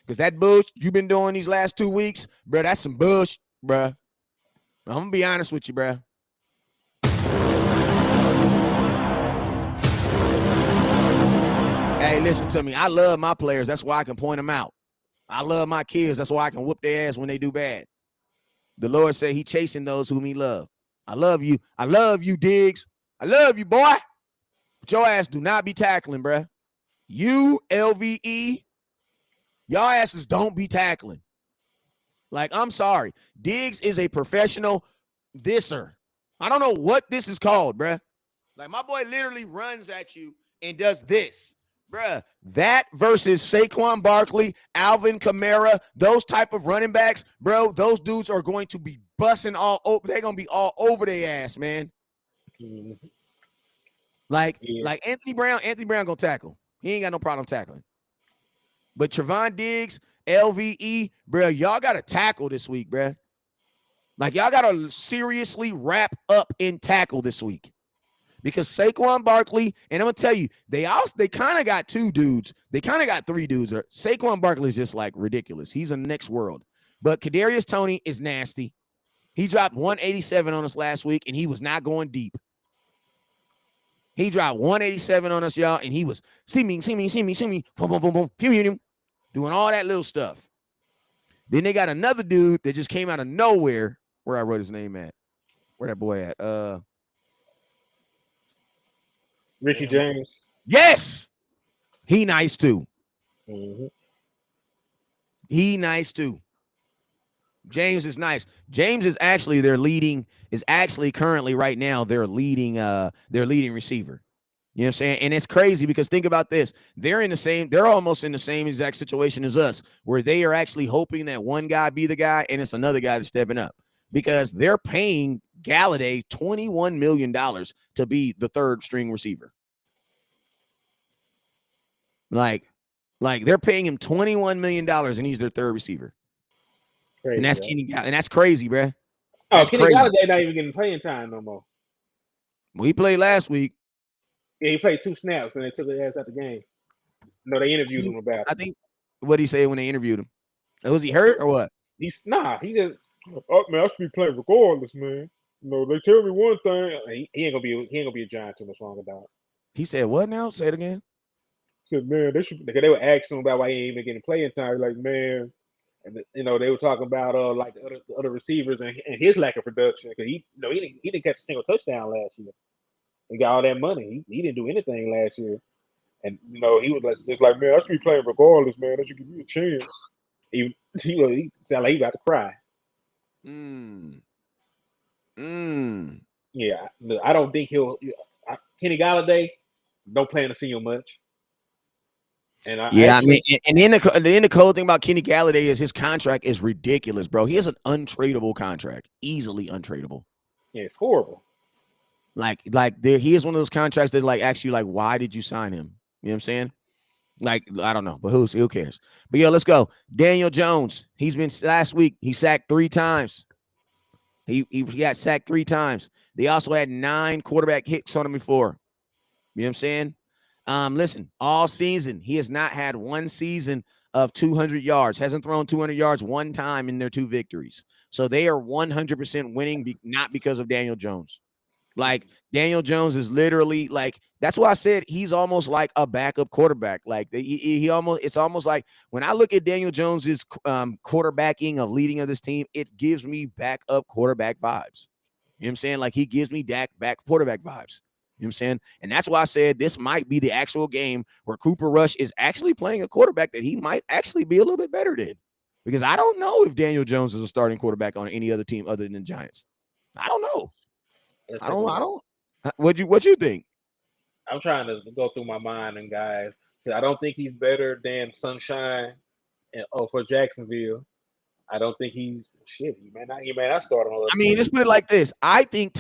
[SPEAKER 1] Because that bush you've been doing these last 2 weeks, bruh, that's some bush, bruh. I'm gonna be honest with you, bruh. Hey, listen to me. I love my players. That's why I can point them out. I love my kids. That's why I can whoop their ass when they do bad. The Lord said he chasing those whom he love. I love you. I love you, Diggs. I love you, boy. But your ass do not be tackling, bruh. You, LVE, y'all asses don't be tackling. Like, I'm sorry. Diggs is a professional disser. I don't know what this is called, bruh. Like, my boy literally runs at you and does this. Bruh, that versus Saquon Barkley, Alvin Kamara, those type of running backs, bro, those dudes are going to be busting all over. They're going to be all over their ass, man.
[SPEAKER 2] Mhm.
[SPEAKER 1] Like
[SPEAKER 2] Yeah.
[SPEAKER 1] Anthony Brown going to tackle. He ain't got no problem tackling. But Trevon Diggs, LVE, bro, y'all got to tackle this week, bro. Like, y'all got to seriously wrap up in tackle this week. Because Saquon Barkley, and I'm gonna tell you, they kind of got two dudes. They kind of got three dudes. Saquon Barkley is just like ridiculous. He's a next world. But Kadarius Toney is nasty. He dropped 187 on us last week, and he was not going deep. He dropped 187 on us, y'all, and he was see me, boom, boom, boom, boom, doing all that little stuff. Then they got another dude that just came out of nowhere. Where I wrote his name at? Where that boy at?
[SPEAKER 2] Richie James.
[SPEAKER 1] Yes, he nice too.
[SPEAKER 2] Mm-hmm.
[SPEAKER 1] He nice too. James is nice. James is actually currently right now their leading receiver. You know what I'm saying? And it's crazy because think about this. They're almost in the same exact situation as us, where they are actually hoping that one guy be the guy and it's another guy that's stepping up. Because they're paying Galladay $21 million to be the third string receiver. Like they're paying him $21 million and he's their third receiver.
[SPEAKER 2] Crazy,
[SPEAKER 1] and that's
[SPEAKER 2] right?
[SPEAKER 1] Kenny Galladay. And that's crazy, bro.
[SPEAKER 2] That's Kenny Galladay not even getting playing time no more.
[SPEAKER 1] Well, he played last week.
[SPEAKER 2] Yeah, he played 2 snaps and they took his ass out the game. No, they interviewed him about it.
[SPEAKER 1] I think what did he say when they interviewed him? Was he hurt or what?
[SPEAKER 2] He just man, I should be playing regardless, man. They tell me one thing. He ain't gonna be a Giant too much longer, dog.
[SPEAKER 1] He said what now? Say it again.
[SPEAKER 2] He said, man, they were asking him about why he ain't even getting playing time. Like, man, and they were talking about like the other receivers and his lack of production because he didn't catch a single touchdown last year. He got all that money. He didn't do anything last year, and he was just like, man, I should be playing regardless, man. I should give you a chance. He sounded like he about to cry. Yeah, I don't think Kenny Galladay don't plan to see him much. And
[SPEAKER 1] then the cool thing about Kenny Galladay is his contract is ridiculous, bro. He has an untradeable contract, easily untradeable.
[SPEAKER 2] Yeah, it's horrible.
[SPEAKER 1] He is one of those contracts that actually why did you sign him? You know what I'm saying? I don't know, but who cares? But let's go. Daniel Jones. He's been last week. He sacked 3 times. He got sacked 3 times. They also had 9 quarterback hits on him before. You know what I'm saying? Listen, all season, he has not had one season of 200 yards, hasn't thrown 200 yards one time in their 2 victories. So they are 100% winning, not because of Daniel Jones. Daniel Jones is literally that's why I said he's almost like a backup quarterback. It's almost like when I look at Daniel Jones's quarterbacking of leading of this team, it gives me backup quarterback vibes. You know what I'm saying? He gives me back quarterback vibes. You know what I'm saying? And that's why I said this might be the actual game where Cooper Rush is actually playing a quarterback that he might actually be a little bit better than. Because I don't know if Daniel Jones is a starting quarterback on any other team other than the Giants. I don't know. I don't. What you think?
[SPEAKER 2] I'm trying to go through my mind and guys, because I don't think he's better than Sunshine for Jacksonville. I don't think he's shit. He may not start on.
[SPEAKER 1] Let's put it like this. I think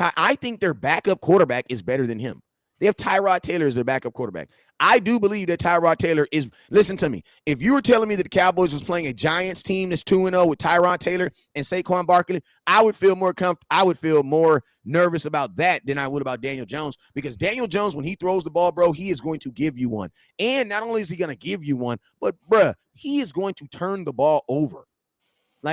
[SPEAKER 1] their backup quarterback is better than him. They have Tyrod Taylor as their backup quarterback. I do believe that Tyrod Taylor is. Listen to me. If you were telling me that the Cowboys was playing a Giants team that's 2-0 with Tyrod Taylor and Saquon Barkley, I would feel more nervous about that than I would about Daniel Jones, because Daniel Jones, when he throws the ball, bro, he is going to give you one. And not only is he going to give you one, but bruh, he is going to turn the ball over.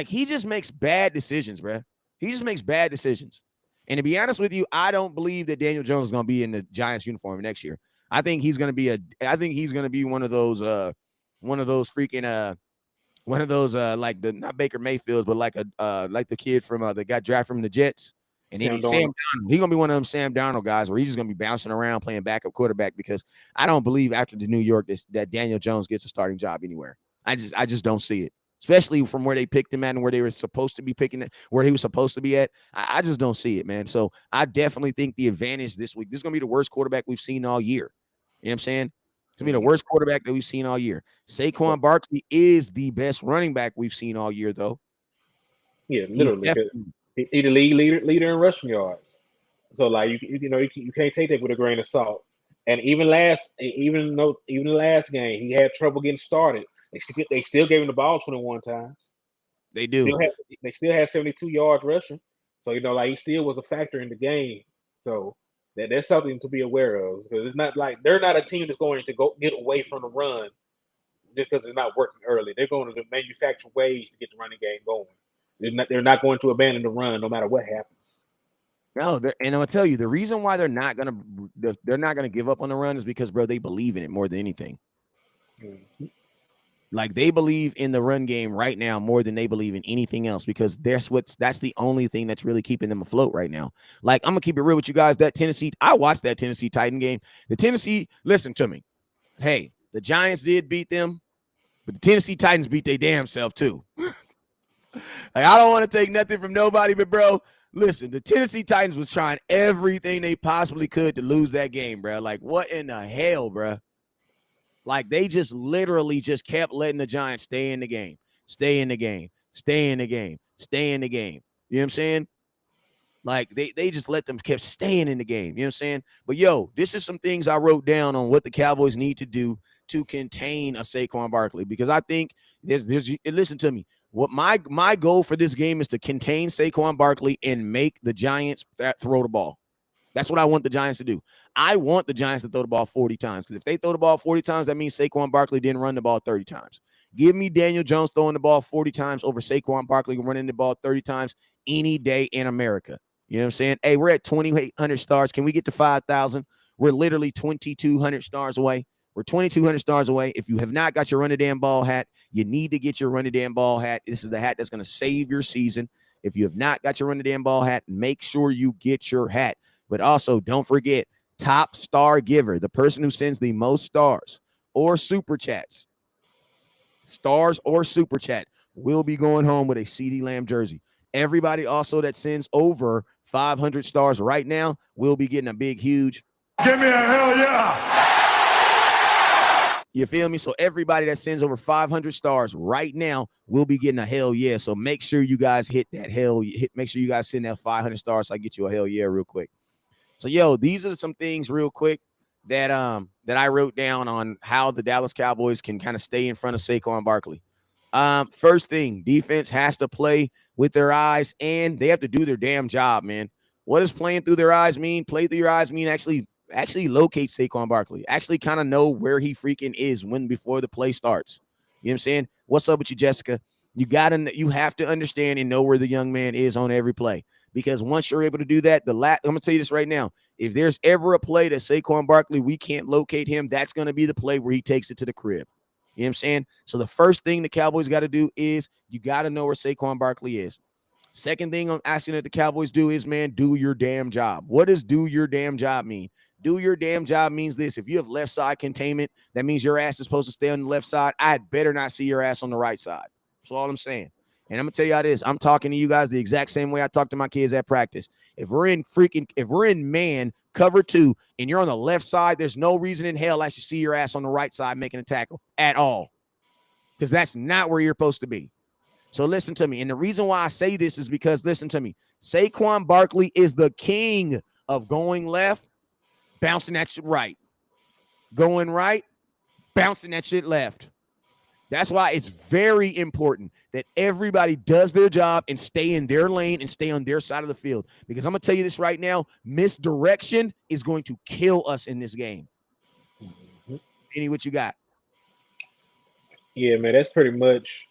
[SPEAKER 1] He just makes bad decisions, bruh. He just makes bad decisions. And to be honest with you, I don't believe that Daniel Jones is going to be in the Giants uniform next year. I think he's going to be one of those freaking not Baker Mayfields, but like the kid from that got drafted from the Jets. And then Sam Darnold. He's going to be one of them Sam Darnold guys where he's just going to be bouncing around playing backup quarterback, because I don't believe after the New York that Daniel Jones gets a starting job anywhere. I just don't see it. especially from where they picked him at and where they were supposed to be picking it, where he was supposed to be at. I just don't see it, man. So I definitely think the advantage this week, this is going to be the worst quarterback we've seen all year. You know what I'm saying? It's going to be the worst quarterback that we've seen all year. Saquon Barkley is the best running back we've seen all year, though.
[SPEAKER 2] Yeah, literally. He's the leader in rushing yards. So like you can't take that with a grain of salt. And even the last game, he had trouble getting started. They still gave him the ball 21 times.
[SPEAKER 1] They do.
[SPEAKER 2] They still had 72 yards rushing. So like he still was a factor in the game. So that's something to be aware of, because it's not like they're not a team that's going to go get away from the run just because it's not working early. They're going to manufacture ways to get the running game going. They're not going to abandon the run no matter what happens.
[SPEAKER 1] No, and I'm gonna tell you the reason why they're not gonna give up on the run is because, bro, they believe in it more than anything.
[SPEAKER 2] Mm-hmm.
[SPEAKER 1] Like, they believe in the run game right now more than they believe in anything else, because that's the only thing that's really keeping them afloat right now. Like, I'm gonna keep it real with you guys. I watched that Tennessee Titan game. Listen to me. Hey, the Giants did beat them, but the Tennessee Titans beat their damn self too. Like, I don't want to take nothing from nobody, but bro, listen, the Tennessee Titans was trying everything they possibly could to lose that game, bro. Like, what in the hell, bro? Like, they just literally just kept letting the Giants stay in the game, stay in the game, stay in the game, stay in the game. You know what I'm saying? Like, they just let them kept staying in the game. You know what I'm saying? But, yo, this is some things I wrote down on what the Cowboys need to do to contain a Saquon Barkley, because I think listen to me. What my goal for this game is to contain Saquon Barkley and make the Giants throw the ball. That's what I want the Giants to do. I want the Giants to throw the ball 40 times, because if they throw the ball 40 times, that means Saquon Barkley didn't run the ball 30 times. Give me Daniel Jones throwing the ball 40 times over Saquon Barkley running the ball 30 times any day in America. You know what I'm saying? Hey, we're at 2,800 stars. Can we get to 5,000? We're literally 2,200 stars away. We're 2,200 stars away. If you have not got your Run the Damn Ball hat, you need to get your Run the Damn Ball hat. This is the hat that's going to save your season. If you have not got your Run the Damn Ball hat, make sure you get your hat. But also, don't forget, top star giver, the person who sends the most stars or super chats, will be going home with a CeeDee Lamb jersey. Everybody also that sends over 500 stars right now will be getting a big, huge.
[SPEAKER 5] Give me a hell yeah.
[SPEAKER 1] You feel me? So everybody that sends over 500 stars right now will be getting a hell yeah. So make sure you guys hit that make sure you guys send that 500 stars so I get you a hell yeah real quick. So, yo, these are some things real quick that I wrote down on how the Dallas Cowboys can kind of stay in front of Saquon Barkley. First thing, defense has to play with their eyes, and they have to do their damn job, man. What does playing through their eyes mean? Play through your eyes mean actually locate Saquon Barkley. Actually kind of know where he freaking is before the play starts. You know what I'm saying? What's up with you, Jessica? You have to understand and know where the young man is on every play. Because once you're able to do that, I'm going to tell you this right now. If there's ever a play that Saquon Barkley, we can't locate him, that's going to be the play where he takes it to the crib. You know what I'm saying? So the first thing the Cowboys got to do is you got to know where Saquon Barkley is. Second thing I'm asking that the Cowboys do is, man, do your damn job. What does do your damn job mean? Do your damn job means this. If you have left side containment, that means your ass is supposed to stay on the left side. I'd better not see your ass on the right side. That's all I'm saying. And I'm going to tell you how this. I'm talking to you guys the exact same way I talk to my kids at practice. If we're in man cover 2 and you're on the left side, there's no reason in hell I should see your ass on the right side making a tackle at all. Because that's not where you're supposed to be. So listen to me. And the reason why I say this is because, listen to me, Saquon Barkley is the king of going left, bouncing that shit right. Going right, bouncing that shit left. That's why it's very important that everybody does their job and stay in their lane and stay on their side of the field. Because I'm going to tell you this right now, misdirection is going to kill us in this game. Any, what you got?
[SPEAKER 2] Yeah, man, that's pretty much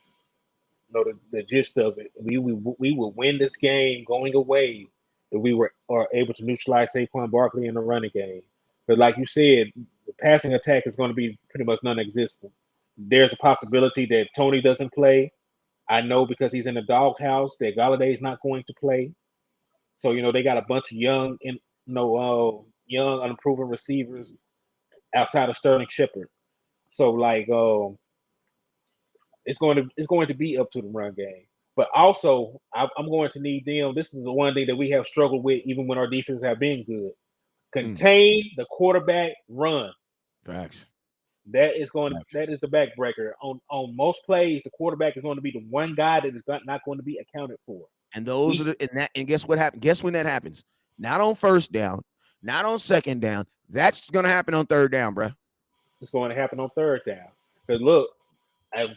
[SPEAKER 2] the gist of it. We will win this game going away if we are able to neutralize Saquon Barkley in the running game. But like you said, the passing attack is going to be pretty much non-existent. There's a possibility that Tony doesn't play. I know because he's in the doghouse that Galladay is not going to play. So they got a bunch of young unproven receivers outside of Sterling Shepard. So it's going to be up to the run game. But also, I'm going to need them. This is the one thing that we have struggled with, even when our defenses have been good. Contain the quarterback run.
[SPEAKER 1] Facts.
[SPEAKER 2] That is the backbreaker. On most plays, the quarterback is going to be the one guy that is not going to be accounted for.
[SPEAKER 1] And and guess what happened? Guess when that happens? Not on first down, not on second down. That's going to happen on third down, bro.
[SPEAKER 2] It's going to happen on third down. Because look,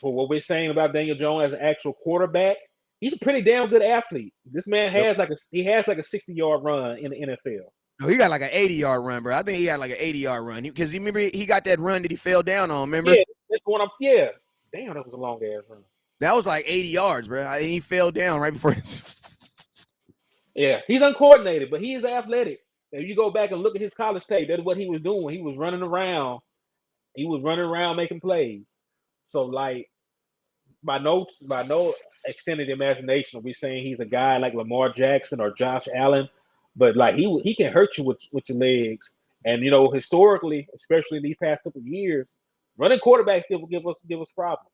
[SPEAKER 2] for what we're saying about Daniel Jones as an actual quarterback, he's a pretty damn good athlete. This man has like a 60-yard run in the NFL.
[SPEAKER 1] No, he got like an 80-yard run, bro. I think he had like an 80-yard run because remember he got that run that he fell down on. Remember?
[SPEAKER 2] Yeah, that's the one. Damn, that was a long ass run.
[SPEAKER 1] That was like 80 yards, bro. He fell down right before.
[SPEAKER 2] Yeah, he's uncoordinated, but he is athletic. If you go back and look at his college tape, that's what he was doing. He was running around. He was running around making plays. So, like, by no extended imagination, are we saying he's a guy like Lamar Jackson or Josh Allen? But like he can hurt you with your legs. And you know, historically, especially in these past couple of years, running quarterbacks give us problems.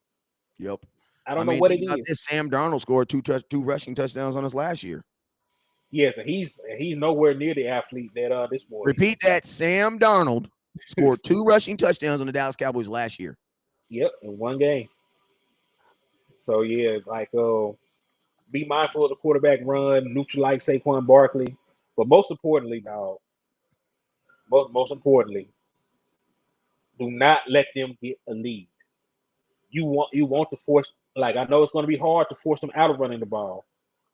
[SPEAKER 1] Yep.
[SPEAKER 2] I don't know what it is.
[SPEAKER 1] This Sam Darnold scored two rushing touchdowns on us last year.
[SPEAKER 2] Yes, and he's nowhere near the athlete that this boy.
[SPEAKER 1] Repeat that. Sam Darnold scored 2 rushing touchdowns on the Dallas Cowboys last year.
[SPEAKER 2] Yep, in one game. So yeah, like be mindful of the quarterback run, neutralize Saquon Barkley, but most importantly, most importantly, do not let them get a lead. You want to force, like, I know it's going to be hard to force them out of running the ball,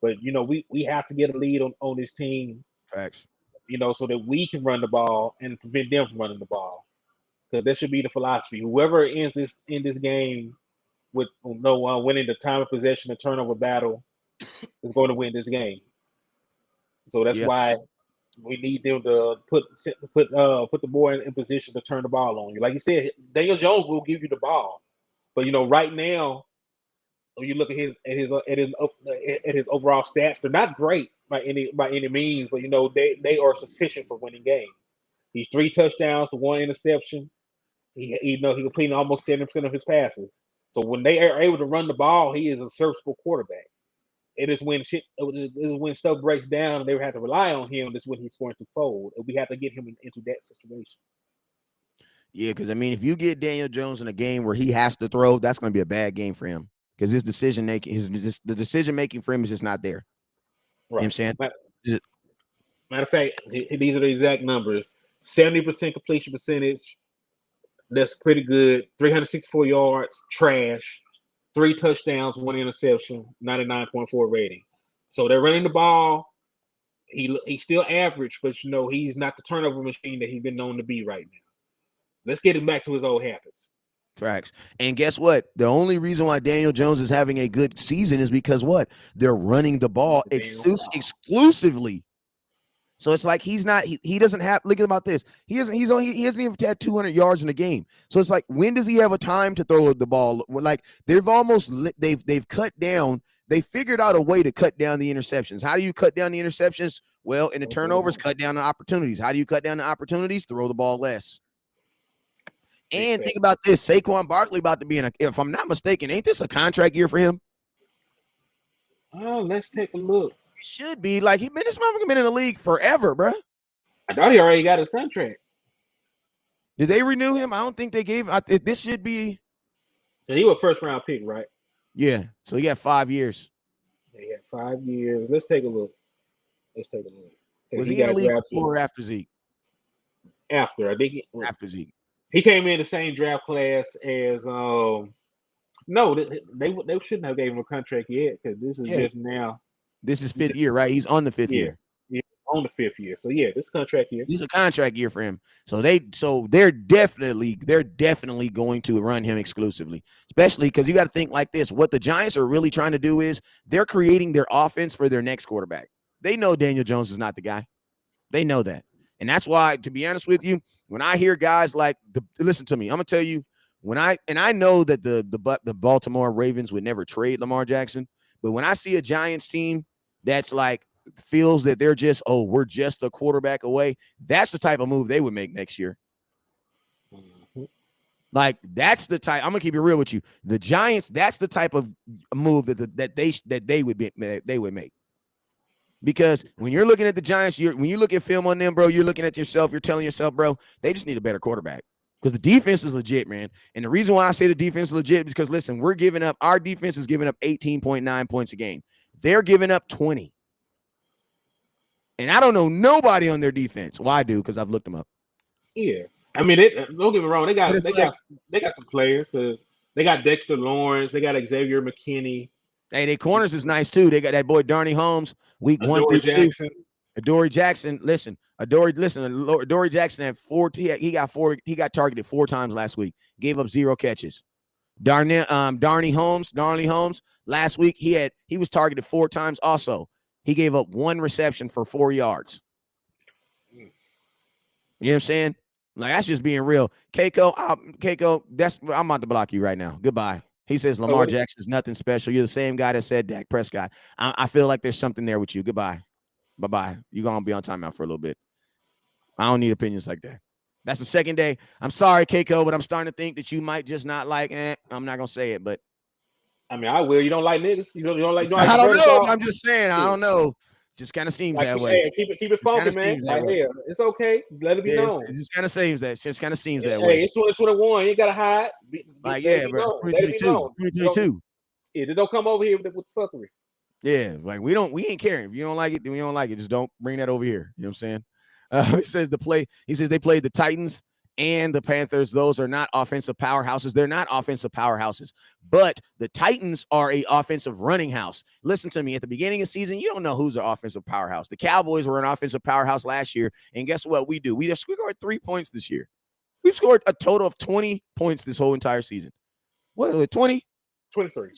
[SPEAKER 2] but you know we have to get a lead on this team.
[SPEAKER 1] Facts.
[SPEAKER 2] You know, so that we can run the ball and prevent them from running the ball. Because that should be the philosophy. Whoever ends this game with no one winning the time of possession and turnover battle is going to win this game. So that's why we need them to put the boy in position to turn the ball on you. Like you said, Daniel Jones will give you the ball, but you know right now, when you look at his overall stats, they're not great by any means, but you know they are sufficient for winning games. He's 3 touchdowns to 1 interception. He completed almost 70% of his passes. So when they are able to run the ball, he is a serviceable quarterback. It is when stuff breaks down and they have to rely on him. That's when he's going to fold. And we have to get him into that situation.
[SPEAKER 1] Yeah, because I mean, if you get Daniel Jones in a game where he has to throw, that's going to be a bad game for him because his decision making, the decision making for him is just not there.
[SPEAKER 2] Right.
[SPEAKER 1] You know what I'm saying?
[SPEAKER 2] Matter of fact, these are the exact numbers: 70% completion percentage. That's pretty good. 364 yards, trash. 3 touchdowns, 1 interception, 99.4 rating. So they're running the ball. He's still average, but you know he's not the turnover machine that he's been known to be right now. Let's get him back to his old habits.
[SPEAKER 1] Facts. And guess what? The only reason why Daniel Jones is having a good season is because what? They're running the ball exclusively. So it's like he doesn't have, look about this. He hasn't even had 200 yards in a game. So it's like, when does he have a time to throw the ball? Like they've cut down, they figured out a way to cut down the interceptions. How do you cut down the interceptions? Well, in the turnovers, cut down the opportunities. How do you cut down the opportunities? Throw the ball less. And think about this, Saquon Barkley about to be if I'm not mistaken, ain't this a contract year for him?
[SPEAKER 2] Oh, let's take a look.
[SPEAKER 1] It should be. Like this motherfucker been in the league forever, bro.
[SPEAKER 2] I thought he already got his contract.
[SPEAKER 1] Did they renew him? I don't think they gave. This should be.
[SPEAKER 2] So he was first round pick, right?
[SPEAKER 1] Yeah. So he got 5 years.
[SPEAKER 2] He had 5 years. Let's take a look.
[SPEAKER 1] Was he in the league before or after Zeke?
[SPEAKER 2] After, I think.
[SPEAKER 1] After Zeke.
[SPEAKER 2] He came in the same draft class as no, they shouldn't have gave him a contract yet because this is just now.
[SPEAKER 1] This is 5th year, right? He's on the 5th year.
[SPEAKER 2] Yeah, on the 5th year. So yeah, this contract year.
[SPEAKER 1] This is a contract year for him. So they're definitely going to run him exclusively, especially because you got to think like this. What the Giants are really trying to do is they're creating their offense for their next quarterback. They know Daniel Jones is not the guy. They know that. And that's why, to be honest with you, when I hear guys like listen to me, I'm gonna tell you I know that the Baltimore Ravens would never trade Lamar Jackson, but when I see a Giants team that's like feels that they're just, we're just a quarterback away, that's the type of move they would make next year. Like that's the type. I'm gonna keep it real with you. The Giants. That's the type of move that they would make. Because when you're looking at the Giants, when you look at film on them, bro, you're looking at yourself. You're telling yourself, bro, they just need a better quarterback. Because the defense is legit, man. And the reason why I say the defense is legit is because, listen, our defense is giving up 18.9 points a game. They're giving up 20. And I don't know nobody on their defense. Well, I do because I've looked them up.
[SPEAKER 2] Yeah. I mean, don't get me wrong. They got some players because they got Dexter Lawrence. They got Xavier McKinney.
[SPEAKER 1] Hey, their corners is nice, too. They got that boy, Darnay Holmes, week 1 through 2. Adoree Jackson, Adoree Jackson had 4. He got targeted 4 times last week. Gave up 0 catches. Darnay Holmes last week he was targeted 4 times. Also, he gave up 1 reception for 4 yards. You know what I'm saying? Like that's just being real. Keiko, I'm about to block you right now. Goodbye. He says Lamar Jackson's nothing special. You're the same guy that said Dak Prescott. I feel like there's something there with you. Goodbye. Bye-bye. You're going to be on timeout for a little bit. I don't need opinions like that. That's the second day. I'm sorry, Keiko, but I'm starting to think that you might just not like I'm not going to say it, but.
[SPEAKER 2] I mean, I will. You don't like niggas? You don't like
[SPEAKER 1] I don't know. I'm just saying. I don't know. Just kind of seems that way.
[SPEAKER 2] Hey, keep it funky, man. Like, yeah, it's okay. Let it be known.
[SPEAKER 1] It just kind of seems that. Just kind of seems that
[SPEAKER 2] way. Hey, it's 2021. You ain't got to hide.
[SPEAKER 1] Like, yeah, bro. 2022.
[SPEAKER 2] Yeah, don't come over here with fuckery.
[SPEAKER 1] Yeah, like we ain't caring. If you don't like it, then we don't like it. Just don't bring that over here. You know what I'm saying? He says they played the Titans and the Panthers. Those are not offensive powerhouses. They're not offensive powerhouses, but the Titans are a offensive running house. Listen to me. At the beginning of the season, you don't know who's an offensive powerhouse. The Cowboys were an offensive powerhouse last year, and guess what we do? We scored 3 points this year. We've scored a total of 20 points this whole entire season. What, 20?
[SPEAKER 2] 23.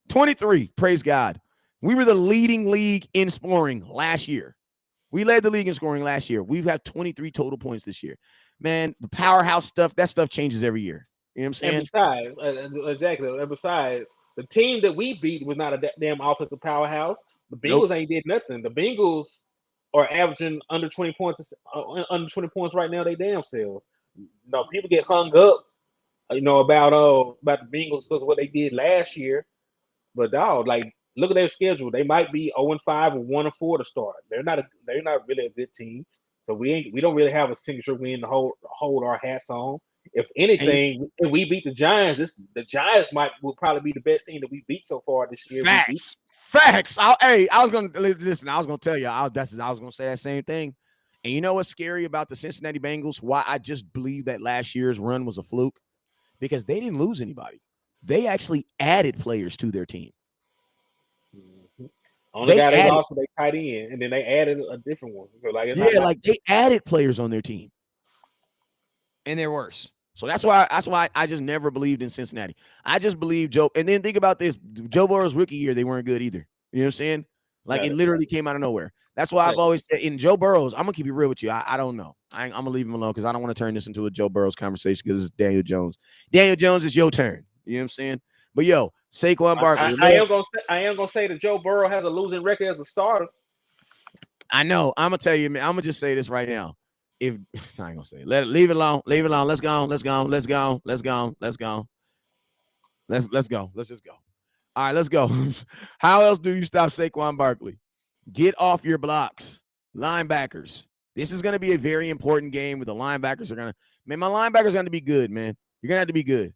[SPEAKER 1] 23. Praise God. We were the leading league in scoring last year. We led the league in scoring last year. We've had 23 total points this year. Man, the powerhouse stuff, that stuff changes every year. You know what I'm
[SPEAKER 2] saying? And besides, the team that we beat was not a damn offensive powerhouse. The Bengals ain't did nothing. The Bengals are averaging under 20 points right now, they damn selves. People get hung up, about the Bengals because of what they did last year. But dog, like, look at their schedule. They might be 0-5 or 1-4 to start. They're not really a good team. So we don't really have a signature win to hold our hats on. If anything, if we beat the Giants, the Giants will probably be the best team that we beat so far this year.
[SPEAKER 1] Facts. I was gonna tell you. I was gonna say that same thing. And you know what's scary about the Cincinnati Bengals? Why I just believe that last year's run was a fluke? Because they didn't lose anybody. They actually added players to their team.
[SPEAKER 2] Only guy they lost was they tight end, and then they added a different one. So
[SPEAKER 1] they added players on their team, and they're worse. So that's why I just never believed in Cincinnati. I just believe Joe. And then think about this: Joe Burrow's rookie year, they weren't good either. You know what I'm saying? Like it literally came out of nowhere. That's why I've always said in Joe Burrow's. I'm gonna keep it real with you. I don't know. I'm gonna leave him alone because I don't want to turn this into a Joe Burrow's conversation because it's Daniel Jones. Daniel Jones, it's your turn. You know what I'm saying? But yo, Saquon Barkley.
[SPEAKER 2] I am gonna say that Joe Burrow has a losing record as a starter.
[SPEAKER 1] I know. I'm gonna tell you, man. I'm gonna just say this right now. I ain't gonna say it. Leave it alone. Leave it alone. Let's go. Let's go. Let's go. Let's go. Let's go. Let's go. Let's just go. All right, let's go. How else do you stop Saquon Barkley? Get off your blocks, linebackers. This is gonna be a very important game where the linebackers are gonna. Man, my linebackers are gonna be good, man. You're gonna have to be good.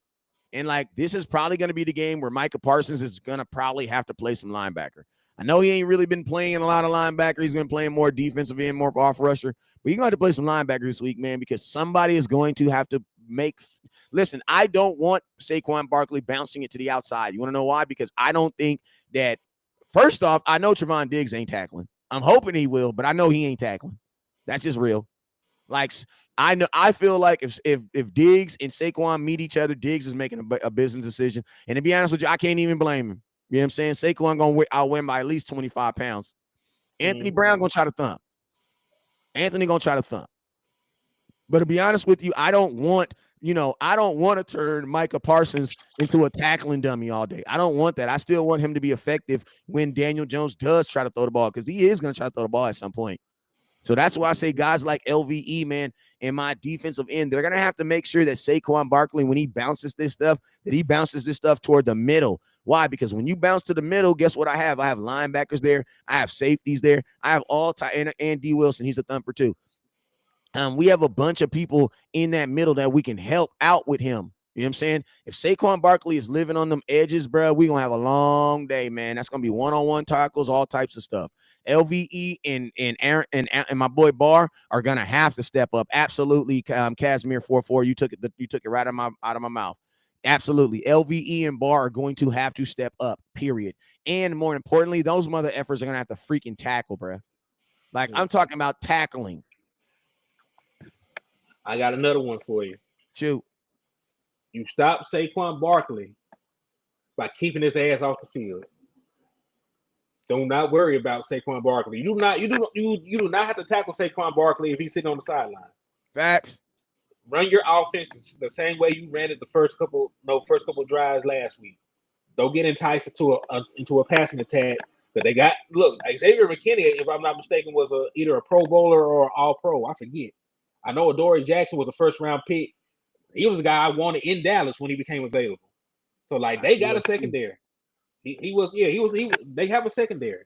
[SPEAKER 1] And, like, this is probably going to be the game where Micah Parsons is going to probably have to play some linebacker. I know he ain't really been playing a lot of linebacker. He's been playing more defensive end, more off rusher. But you're going to have to play some linebacker this week, man, because somebody is going to have to make – listen, I don't want Saquon Barkley bouncing it to the outside. You want to know why? Because I don't think that – first off, I know Trevon Diggs ain't tackling. I'm hoping he will, but I know he ain't tackling. That's just real. Like – I feel like if Diggs and Saquon meet each other, Diggs is making a business decision. And to be honest with you, I can't even blame him. You know what I'm saying? Saquon going to outwin by at least 25 pounds. Anthony Brown going to try to thump. But to be honest with you, I don't want to turn Micah Parsons into a tackling dummy all day. I don't want that. I still want him to be effective when Daniel Jones does try to throw the ball because he is going to try to throw the ball at some point. So that's why I say guys like LVE, man, and my defensive end, they're going to have to make sure that Saquon Barkley, when he bounces this stuff, that he bounces this stuff toward the middle. Why? Because when you bounce to the middle, guess what I have? I have linebackers there. I have safeties there. I have all time, and D. Wilson, he's a thumper too. We have a bunch of people in that middle that we can help out with him. You know what I'm saying? If Saquon Barkley is living on them edges, bro, we're going to have a long day, man. That's going to be one-on-one tackles, all types of stuff. LVE and Aaron and my boy Barr are going to have to step up. Absolutely, Casimir 44, you took it right out of my mouth. Absolutely. LVE and Barr are going to have to step up, period. And more importantly, those mother effers are going to have to freaking tackle, bro. Like, I'm talking about tackling.
[SPEAKER 2] I got another one for you.
[SPEAKER 1] Shoot.
[SPEAKER 2] You stop Saquon Barkley by keeping his ass off the field. Do not worry about Saquon Barkley. You do not have to tackle Saquon Barkley if he's sitting on the sideline.
[SPEAKER 1] Facts.
[SPEAKER 2] Run your offense the same way you ran it the first couple drives last week. Don't get enticed into a passing attack. But they got Xavier McKinney, if I'm not mistaken, was either a Pro Bowler or All Pro. I forget. I know Adoree Jackson was a first round pick. He was a guy I wanted in Dallas when he became available. So they got a secondary. They have a secondary.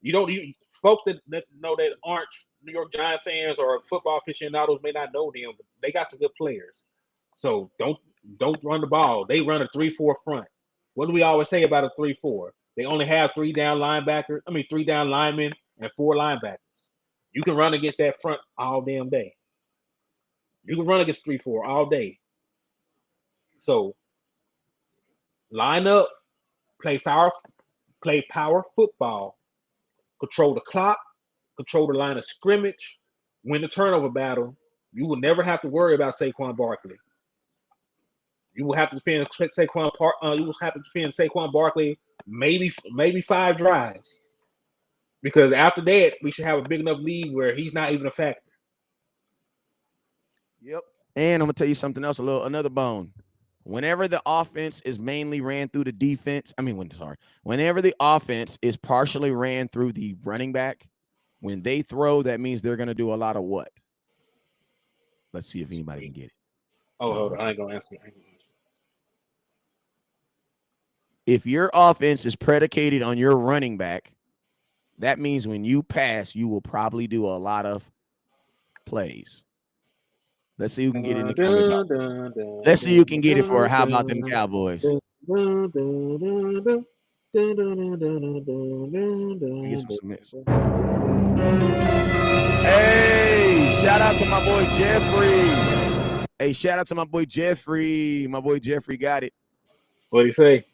[SPEAKER 2] You folks that know that aren't New York Giant fans or football aficionados may not know them, but they got some good players. So don't run the ball. They run a 3-4 front. What do we always say about a 3-4? They only have 3 down linemen and 4 linebackers. You can run against that front all damn day. You can run against 3-4 all day. So line up, play power football, control the clock, control the line of scrimmage, win the turnover battle. You will never have to worry about Saquon Barkley. You will have to defend Saquon Barkley maybe 5 drives, because after that we should have a big enough lead where he's not even a factor.
[SPEAKER 1] Yep. And I'm gonna tell you something else. Another bone. Whenever the offense is mainly ran through the defense, whenever the offense is partially ran through the running back, when they throw, that means they're gonna do a lot of what? Let's see if anybody can get it.
[SPEAKER 2] Oh, hold on. I ain't gonna answer.
[SPEAKER 1] If your offense is predicated on your running back, that means when you pass, you will probably do a lot of plays. Let's see who can get it in the comment box. Let's see who can get it for how about them Cowboys. Get some submits. Hey, shout out to my boy Jeffrey. My boy Jeffrey got it.
[SPEAKER 2] What'd he say?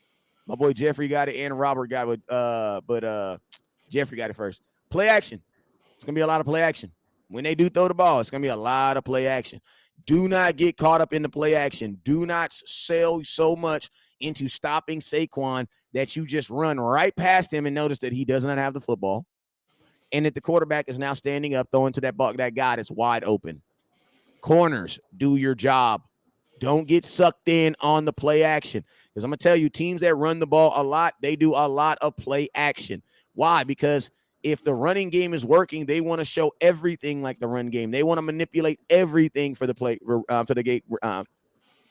[SPEAKER 1] My boy Jeffrey got it and Robert got it, but Jeffrey got it first. Play action. It's gonna be a lot of play action. When they do throw the ball, it's gonna be a lot of play action. Do not get caught up in the play action. Do not sail so much into stopping Saquon that you just run right past him and notice that he does not have the football, and that the quarterback is now standing up, throwing to that guy that's wide open. Corners, do your job. Don't get sucked in on the play action, because I'm going to tell you, teams that run the ball a lot, they do a lot of play action. Why? Because if the running game is working, they want to show everything like the run game. They want to manipulate everything for the play,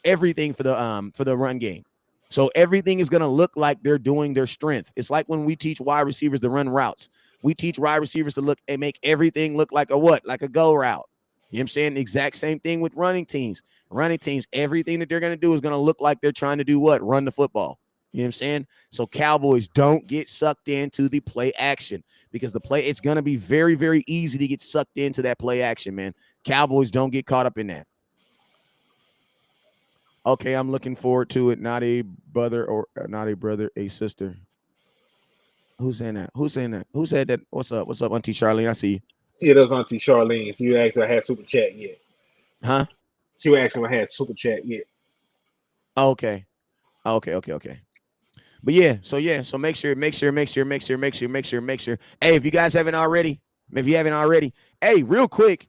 [SPEAKER 1] everything for the run game. So everything is going to look like they're doing their strength. It's like when we teach wide receivers to run routes. We teach wide receivers to look and make everything look like a what? Like a go route. You know what I'm saying? The exact same thing with running teams. Running teams, everything that they're going to do is going to look like they're trying to do what? Run the football. You know what I'm saying? So Cowboys, don't get sucked into the play action, because it's going to be very, very easy to get sucked into that play action, man. Cowboys, don't get caught up in that. Okay, I'm looking forward to it. Not a brother, a sister. Who's saying that? Who said that? What's up, Auntie Charlene? I see you.
[SPEAKER 2] Yeah, that was Auntie Charlene. She asked if I had super chat yet.
[SPEAKER 1] Huh?
[SPEAKER 2] She asked if I had super chat yet.
[SPEAKER 1] Okay. But yeah, so make sure. Hey, if you haven't already, hey, real quick,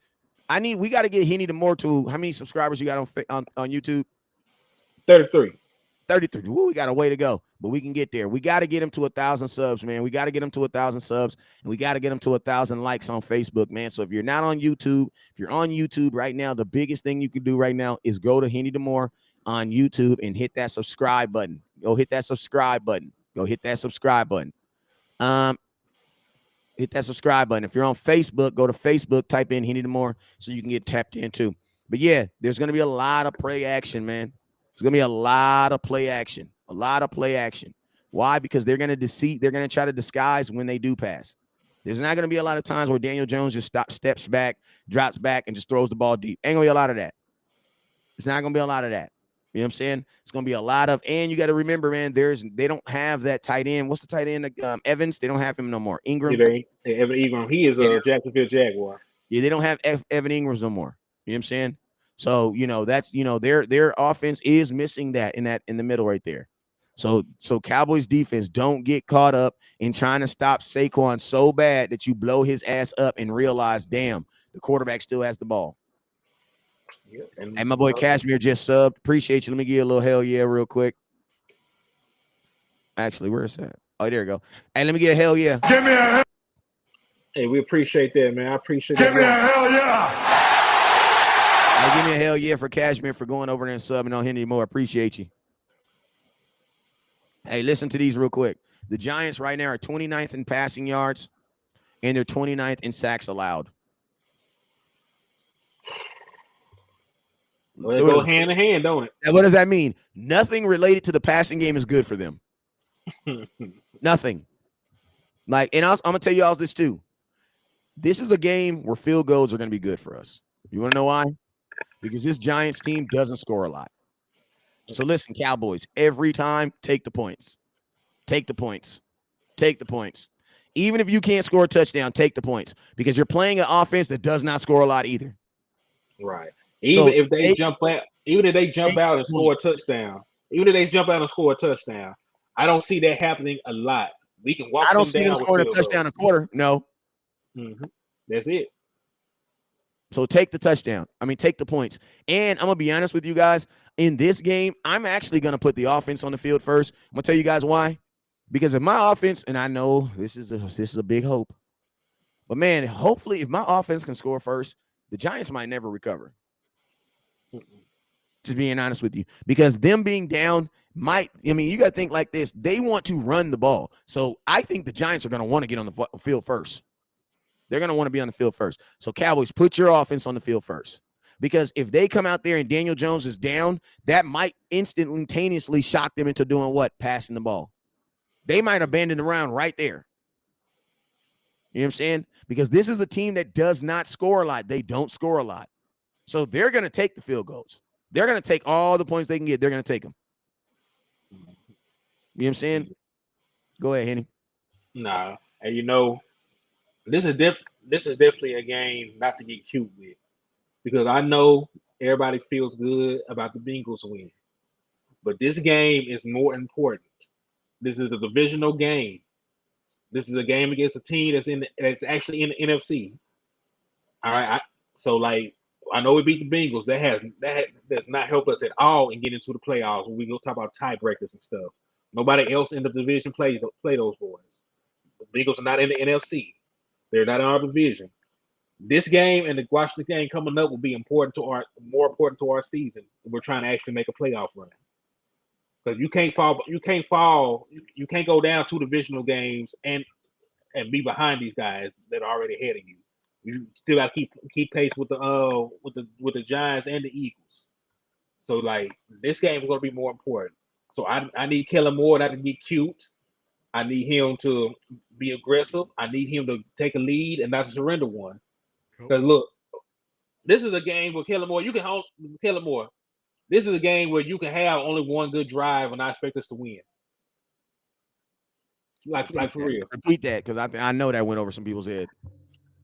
[SPEAKER 1] we got to get Henny to more to how many subscribers you got on YouTube?
[SPEAKER 2] 33.
[SPEAKER 1] 33. Woo, we got a way to go, but we can get there. We got to get him to 1,000 subs, man. We got to get him to 1,000 subs, and we got to get him to 1,000 likes on Facebook, man. So if you're not on YouTube, if you're on YouTube right now, the biggest thing you can do right now is go to Henny Demore on YouTube and hit that subscribe button. Go hit that subscribe button. Go hit that subscribe button. Hit that subscribe button. If you're on Facebook, go to Facebook, type in Henny Demore so you can get tapped in too. But yeah, there's going to be a lot of play action, man. There's going to be a lot of play action. A lot of play action. Why? Because they're going to try to disguise when they do pass. There's not going to be a lot of times where Daniel Jones just steps back, drops back, and just throws the ball deep. Ain't going to be a lot of that. There's not going to be a lot of that. You know what I'm saying? It's going to be a lot of, and you got to remember, man, they don't have that tight end. What's the tight end? Evans. They don't have him no more. Ingram.
[SPEAKER 2] Evan Ingram. He is a Jacksonville Jaguar.
[SPEAKER 1] Yeah, they don't have Evan Ingram no more. You know what I'm saying? So, that's, their offense is missing that in the middle right there. So Cowboys defense, don't get caught up in trying to stop Saquon so bad that you blow his ass up and realize, damn, the quarterback still has the ball.
[SPEAKER 2] Yeah, and
[SPEAKER 1] my boy Cashmere just subbed. Appreciate you. Let me give you a little hell yeah real quick. Actually, where is that? Oh, there you go. Hey, let me get a hell yeah.
[SPEAKER 5] Give me a hell.
[SPEAKER 2] Hey, we appreciate that, man. I appreciate
[SPEAKER 5] Give
[SPEAKER 2] that.
[SPEAKER 5] me a hell yeah.
[SPEAKER 1] Hey, give me a hell yeah for Cashmere for going over there and subbing on Henry Moore. Appreciate you. Hey, listen to these real quick. The Giants right now are 29th in passing yards, and they're 29th in sacks allowed.
[SPEAKER 2] Well, it go hand in hand, don't it?
[SPEAKER 1] Now, what does that mean? Nothing related to the passing game is good for them. Nothing. I'm going to tell you all this too. This is a game where field goals are going to be good for us. You want to know why? Because this Giants team doesn't score a lot. So listen, Cowboys, every time, take the points. Take the points. Take the points. Even if you can't score a touchdown, take the points. Because you're playing an offense that does not score a lot either.
[SPEAKER 2] Right. Even if they jump out and score a touchdown, I don't see that happening a lot. We can walk.
[SPEAKER 1] I don't see them scoring a touchdown a quarter. No.
[SPEAKER 2] Mm-hmm. That's it.
[SPEAKER 1] So take the touchdown. Take the points. And I'm going to be honest with you guys. In this game, I'm actually going to put the offense on the field first. I'm going to tell you guys why. Because if my offense, and I know this is a big hope, but man, hopefully if my offense can score first, the Giants might never recover. Just being honest with you. Because them being down you got to think like this. They want to run the ball. So I think the Giants are going to want to get on the field first. They're going to want to be on the field first. So Cowboys, put your offense on the field first. Because if they come out there and Daniel Jones is down, that might instantaneously shock them into doing what? Passing the ball. They might abandon the round right there. You know what I'm saying? Because this is a team that does not score a lot. They don't score a lot. So they're going to take the field goals. They're going to take all the points they can get. They're going to take them. You know what I'm saying? Go ahead, Henny.
[SPEAKER 2] Nah. And this is definitely a game not to get cute with. Because I know everybody feels good about the Bengals win. But this game is more important. This is a divisional game. This is a game against a team that's actually in the NFC. All right. I know we beat the Bengals. That does not help us at all in getting to the playoffs when we go talk about tiebreakers and stuff. Nobody else in the division play those boys. The Bengals are not in the NFC. They're not in our division. This game and the Washington game coming up will be more important to our season. We're trying to actually make a playoff run. Because you can't go down 2 divisional games and be behind these guys that are already ahead of you. You still got to keep pace with the Giants and the Eagles. So this game is going to be more important. So I need Kellen Moore not to get cute. I need him to be aggressive. I need him to take a lead and not to surrender one. Because look, this is a game where Kellen Moore, this is a game where you can have only one good drive and I expect us to win. Like for real.
[SPEAKER 1] Repeat that because I know that went over some people's head.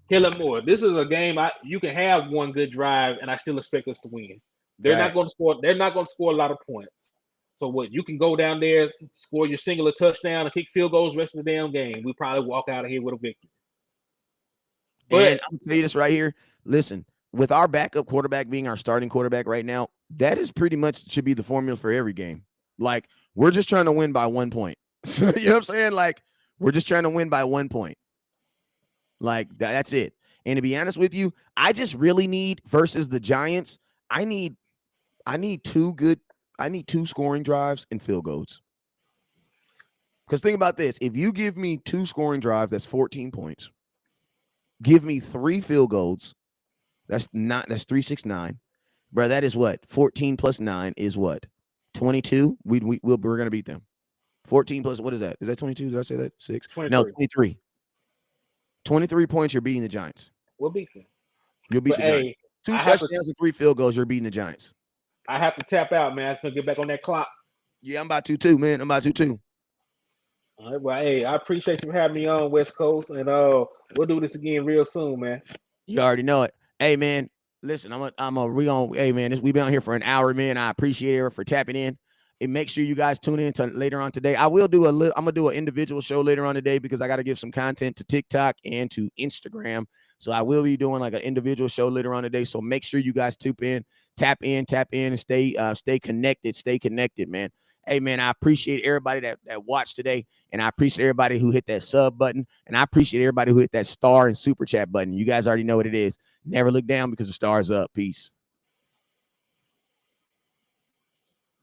[SPEAKER 2] Kellen Moore, this is a game you can have one good drive and I still expect us to win. They're not going to score. They're not going to score a lot of points. So what? You can go down there, score your singular touchdown, and kick field goals the rest of the damn game. We probably walk out of here with a victory.
[SPEAKER 1] And I'm gonna tell you this right here. Listen, with our backup quarterback being our starting quarterback right now, that is pretty much should be the formula for every game. Like, we're just trying to win by 1 point. You know what I'm saying? Like, we're just trying to win by 1 point. Like, that's it. And to be honest with you, I just really need, versus the Giants, I need 2 scoring drives and field goals. Because think about this. If you give me 2 scoring drives, that's 14 points. Give me 3 field goals. That's 369. Bro, that is what? 14 plus 9 is what? 22? We're going to beat them. 14 plus, what is that? Is that 22? Did I say that? 6?
[SPEAKER 2] 23.
[SPEAKER 1] No, 23. 23 points, you're beating the Giants.
[SPEAKER 2] We'll beat them.
[SPEAKER 1] You'll beat the Giants. 2 touchdowns and 3 field goals, you're beating the Giants.
[SPEAKER 2] I have to tap out, man. I'm going to get back on that clock.
[SPEAKER 1] Yeah, I'm about to too, man. I'm about to too.
[SPEAKER 2] All right, well, hey, I appreciate you having me on, West Coast, and we'll do this again real soon, man.
[SPEAKER 1] You already know it. Hey, man, listen, hey, man, we've been on here for an hour, man. I appreciate it for tapping in. And make sure you guys tune in to later on today. I'm gonna do an individual show later on today because I got to give some content to TikTok and to Instagram. So I will be doing like an individual show later on today. So make sure you guys tap in, and stay connected, man. Hey, man, I appreciate everybody that watched today, and I appreciate everybody who hit that sub button, and I appreciate everybody who hit that star and super chat button. You guys already know what it is. Never look down because the star's up. Peace.